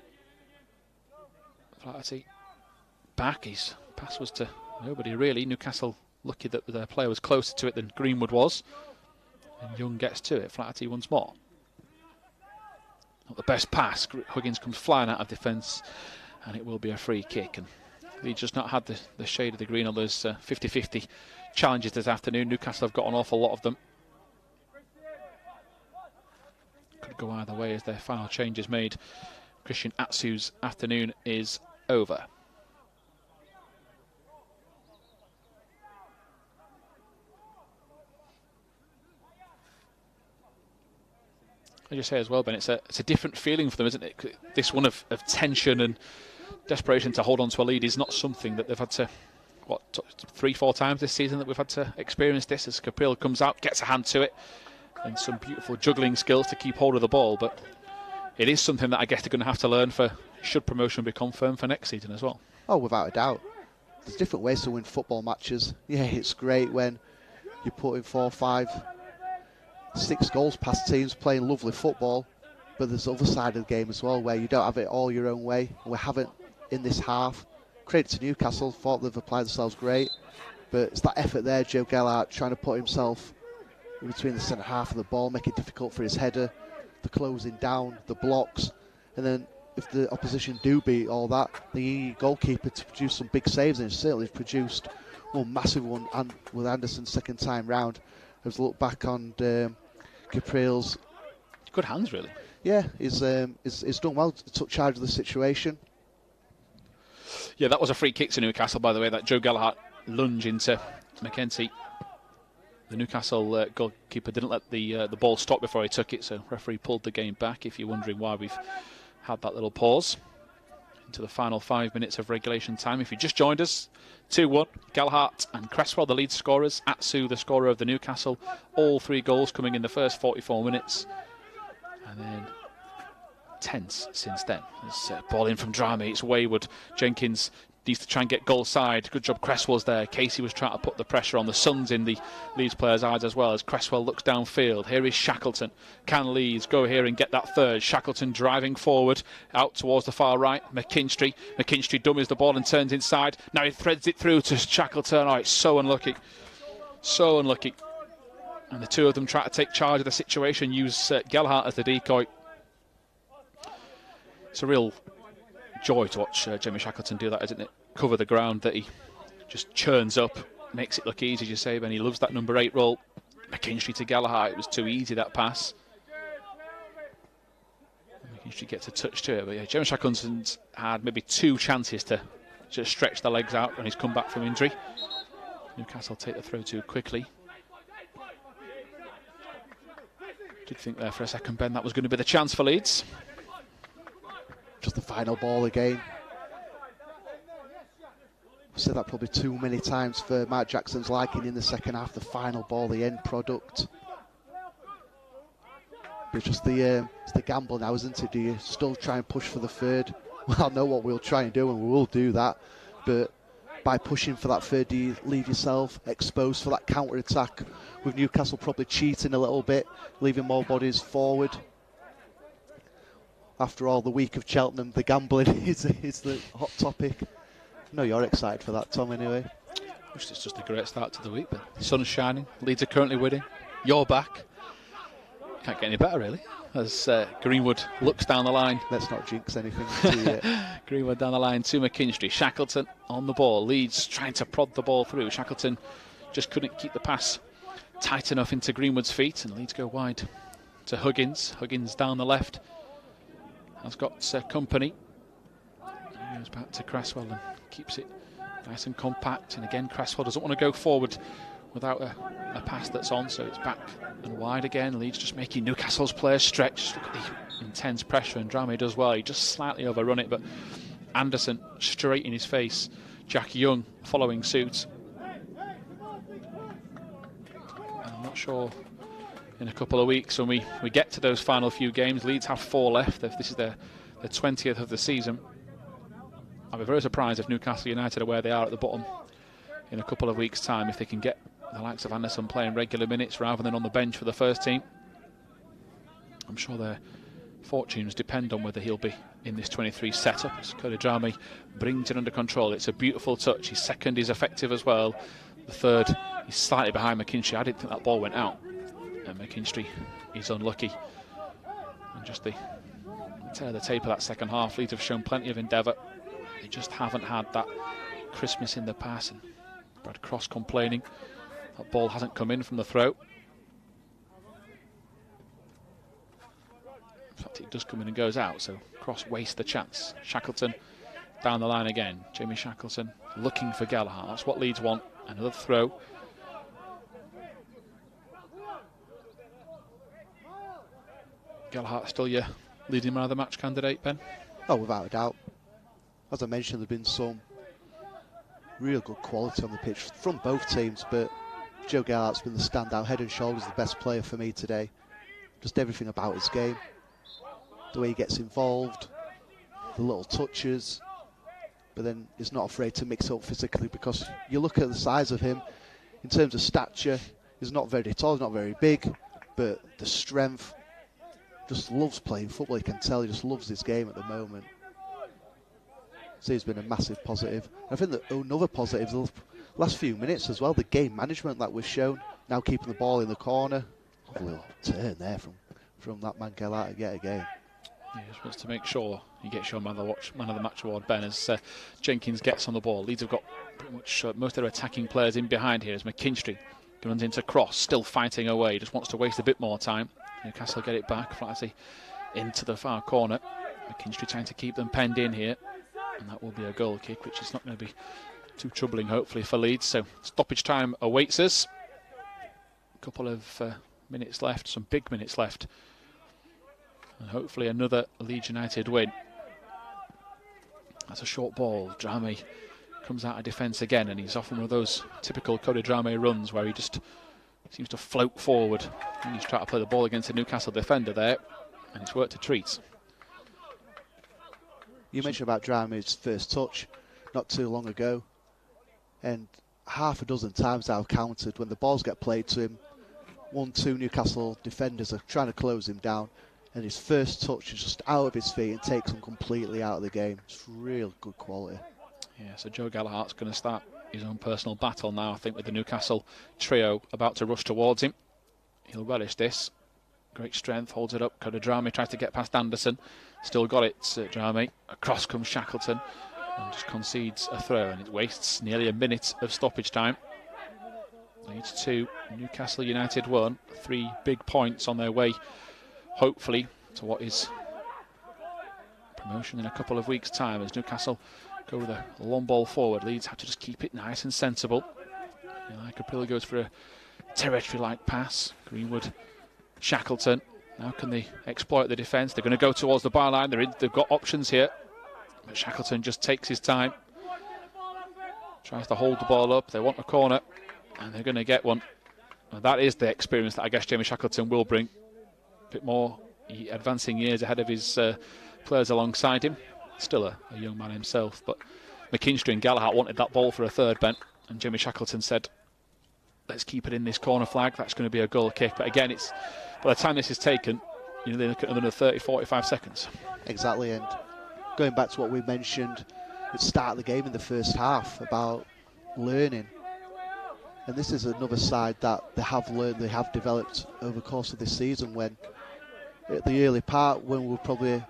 Speaker 1: Flaherty back. His pass was to nobody really. Newcastle lucky that their player was closer to it than Greenwood was. And Young gets to it. Flaherty once more. Not the best pass. Huggins comes flying out of defence, and it will be a free kick. And Leeds just not had the shade of the green on those 50-50 challenges this afternoon. Newcastle have got an awful lot of them. Could go either way as their final change is made. Christian Atsu's afternoon is over. As you say as well, Ben, it's a different feeling for them, isn't it? This one of tension and desperation to hold on to a lead is not something that they've had to what, 3-4 times this season that we've had to experience this, as Caprile comes out, gets a hand to it, and some beautiful juggling skills to keep hold of the ball. But it is something that I guess they're going to have to learn for should promotion be confirmed for next season as well.
Speaker 2: Oh, without a doubt. There's different ways to win football matches. Yeah, it's great when you put in 4, 5, 6 goals past teams playing lovely football, but there's the other side of the game as well where you don't have it all your own way. We haven't in this half. Credit to Newcastle, thought they've applied themselves great, but it's that effort there, Joe Gellhart trying to put himself in between the centre half of the ball, make it difficult for his header, the closing down, the blocks, and then if the opposition do beat all that, the goalkeeper to produce some big saves, and certainly produced one massive one and with Anderson's second time round. As I look back on Caprile's
Speaker 1: good hands, really.
Speaker 2: Yeah, he's done well, took charge of the situation.
Speaker 1: Yeah, that was a free kick to Newcastle, by the way, that Joe Gellhart lunge into McKenzie. The Newcastle goalkeeper didn't let the ball stop before he took it, so referee pulled the game back, if you're wondering why we've had that little pause. Into the final 5 minutes of regulation time. If you just joined us, 2-1, Gellhart and Cresswell, the lead scorers. Atsu, the scorer of the Newcastle. All 3 goals coming in the first 44 minutes. And then tense since then. There's a ball in from Drami, it's wayward. Jenkins needs to try and get goal side. Good job Cresswell's there. Casey was trying to put the pressure on. The sun's in the Leeds players' eyes as well as Cresswell looks downfield. Here is Shackleton. Can Leeds go here and get that third? Shackleton driving forward out towards the far right. McKinstry dummies the ball and turns inside. Now he threads it through to Shackleton. Oh, it's so unlucky. So unlucky. And the two of them try to take charge of the situation, use Gellhart as the decoy. It's a real joy to watch Jamie Shackleton do that, isn't it? Cover the ground that he just churns up, makes it look easy, as you say, Ben. He loves that number 8 role. McKinstry to Gallagher, it was too easy, that pass. McKinstry gets a touch to it, but yeah, Jamie Shackleton's had maybe 2 chances to just stretch the legs out when he's come back from injury. Newcastle take the throw too quickly. Did think there for a second, Ben, that was going to be the chance for Leeds.
Speaker 2: Just the final ball again. I've said that probably too many times for Mark Jackson's liking in the second half. The final ball, the end product. But it's just it's the gamble now, isn't it? Do you still try and push for the third? Well, I know what we'll try and do, and we will do that. But by pushing for that third, do you leave yourself exposed for that counter-attack? With Newcastle probably cheating a little bit, leaving more bodies forward. After all, the week of Cheltenham, the gambling is the hot topic. I know you're excited for that, Tom, anyway.
Speaker 1: It's just a great start to the week, but the sun's shining, Leeds are currently winning, you're back. Can't get any better, really, as Greenwood looks down the line.
Speaker 2: Let's not jinx anything too yet.
Speaker 1: Greenwood down the line to McKinstry. Shackleton on the ball. Leeds trying to prod the ball through. Shackleton just couldn't keep the pass tight enough into Greenwood's feet, and Leeds go wide to Huggins. Huggins down the left. Has got company. He goes back to Cresswell and keeps it nice and compact. And again, Cresswell doesn't want to go forward without a pass that's on, so it's back and wide again. Leeds just making Newcastle's players stretch. Look at the intense pressure, and Drame does well. He just slightly overrun it, but Anderson straight in his face. Jack Young following suit. I'm not sure in a couple of weeks when we get to those final few games. Leeds have 4 left. If this is their 20th of the season, I'll be very surprised if Newcastle United are where they are at the bottom in a couple of weeks' time, if they can get the likes of Anderson playing regular minutes rather than on the bench for the first team. I'm sure their fortunes depend on whether he'll be in this 23 setup. As Cody Drame brings it under control. It's a beautiful touch. His second is effective as well. The third is slightly behind McKinstry. I didn't think that ball went out. And McKinstry is unlucky. And just the tail of the tape of that second half. Leeds have shown plenty of endeavour. They just haven't had that crispness in the pass. And Brad Cross complaining that ball hasn't come in from the throw. In fact, it does come in and goes out, so Cross wastes the chance. Shackleton down the line again. Jamie Shackleton looking for Gallagher. That's what Leeds want. Another throw. Gallagher still your leading man of the match candidate, Ben?
Speaker 2: Oh, without a doubt. As I mentioned, there have been some Real good quality on the pitch from both teams, but Joe Gelhart's been the standout, head and shoulders the best player for me today. Just everything about his game, the way he gets involved, the little touches, but then he's not afraid to mix up physically, because you look at the size of him, in terms of stature, he's not very tall, he's not very big, but the strength, just loves playing football. You can tell he just loves his game at the moment. So he's been a massive positive. I think that another positive is the last few minutes as well, the game management that was shown, now keeping the ball in the corner. Lovely little turn there from that man Gelhart yet again.
Speaker 1: He just wants to make sure he gets your man of the match award, Ben, as Jenkins gets on the ball. Leeds have got pretty much most of their attacking players in behind here as McKinstry runs into cross, still fighting away, just wants to waste a bit more time. Newcastle get it back, Flaherty into the far corner. McKinstry trying to keep them penned in here, and that will be a goal kick, which is not going to be too troubling, hopefully, for Leeds. So stoppage time awaits us. A couple of minutes left, some big minutes left, and hopefully another Leeds United win. That's a short ball. Dramé comes out of defence again, and he's off one of those typical Cody Dramé runs where he just seems to float forward. And he's trying to play the ball against the Newcastle defender there, and it's worked a treat.
Speaker 2: You mentioned about Dramé's first touch not too long ago, and half a dozen times I've counted when the balls get played to him, 1-2 Newcastle defenders are trying to close him down, and his first touch is just out of his feet and takes him completely out of the game. It's real good quality. Yeah,
Speaker 1: so Joe Gelhart's going to start his own personal battle now, I think, with the Newcastle trio about to rush towards him. He'll relish this. Great strength, holds it up. Cody Dramé tries to get past Anderson. Still got it, Dramé. Across comes Shackleton and just concedes a throw, and it wastes nearly a minute of stoppage time. Leeds 2, Newcastle United 1. 3 big points on their way, hopefully, to what is promotion in a couple of weeks' time, as Newcastle go with a long ball forward. Leeds have to just keep it nice and sensible. Caprillo goes for a territory-like pass. Greenwood, Shackleton. Now can they exploit the defence? They're going to go towards the byline. They've got options here. But Shackleton just takes his time. Tries to hold the ball up. They want a corner, and they're going to get one. And that is the experience that I guess Jamie Shackleton will bring. A bit more advancing years ahead of his players alongside him. Still a young man himself, but McKinstry and Gelhart wanted that ball for a third, Ben, and Jamie Shackleton said, let's keep it in this corner flag. That's going to be a goal kick. But again, it's by the time this is taken, they look at another 30-45 seconds.
Speaker 2: Exactly, and going back to what we mentioned at the start of the game in the first half about learning, and this is another side that they have learned, they have developed over the course of this season, when at the early part, when we're probably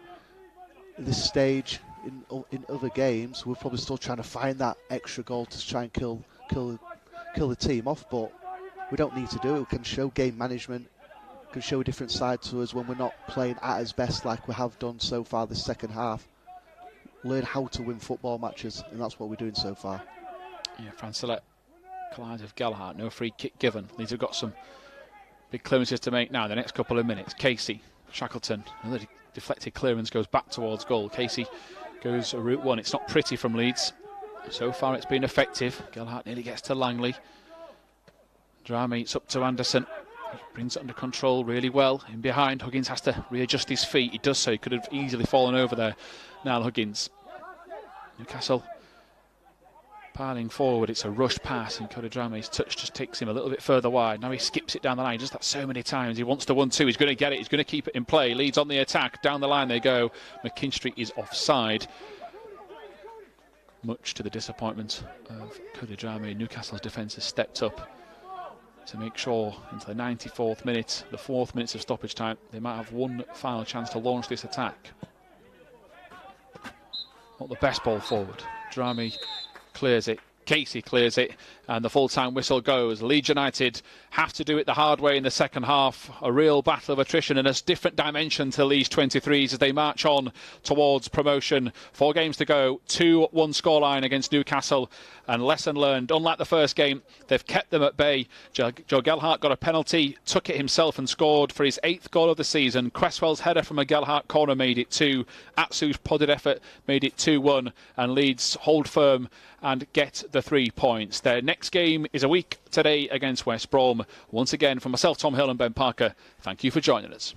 Speaker 2: at this stage in other games, we're probably still trying to find that extra goal to try and kill the team off, but we don't need to do it. We can show game management, can show a different side to us when we're not playing at its best like we have done so far this second half. Learn how to win football matches, and that's what we're doing so far.
Speaker 1: Yeah, Francellet collides with Gelhart, no free kick given. Leeds have got some big clearances to make now, the next couple of minutes. Casey, Shackleton, another deflected clearance goes back towards goal. Casey goes a route one. It's not pretty from Leeds. So far it's been effective. Gelhart nearly gets to Langley. Dramé, it's up to Anderson. He brings it under control really well. In behind, Huggins has to readjust his feet. He does so. He could have easily fallen over there. Now Huggins. Newcastle piling forward. It's a rushed pass, and Cody Dramé's touch just takes him a little bit further wide. Now he skips it down the line. He does that so many times. He wants the 1-2. He's going to get it. He's going to keep it in play. Leeds on the attack. Down the line they go. McKinstry is offside. Much to the disappointment of Cody Dramé, Newcastle's defence has stepped up to make sure into the 94th minute, the 4th minute of stoppage time, they might have one final chance to launch this attack. Not the best ball forward. Dramé clears it. Casey clears it, and the full-time whistle goes. Leeds United have to do it the hard way in the second half. A real battle of attrition and a different dimension to Leeds 23s as they march on towards promotion. 4 games to go, 2-1 scoreline against Newcastle, and lesson learned. Unlike the first game, they've kept them at bay. Joe Gelhart got a penalty, took it himself and scored for his 8th goal of the season. Cresswell's header from a Gelhart corner made it 2. Atsu's podded effort made it 2-1, and Leeds hold firm and get the 3 points. Their next game is a week today against West Brom. Once again, from myself, Tom Hill, and Ben Parker, thank you for joining us.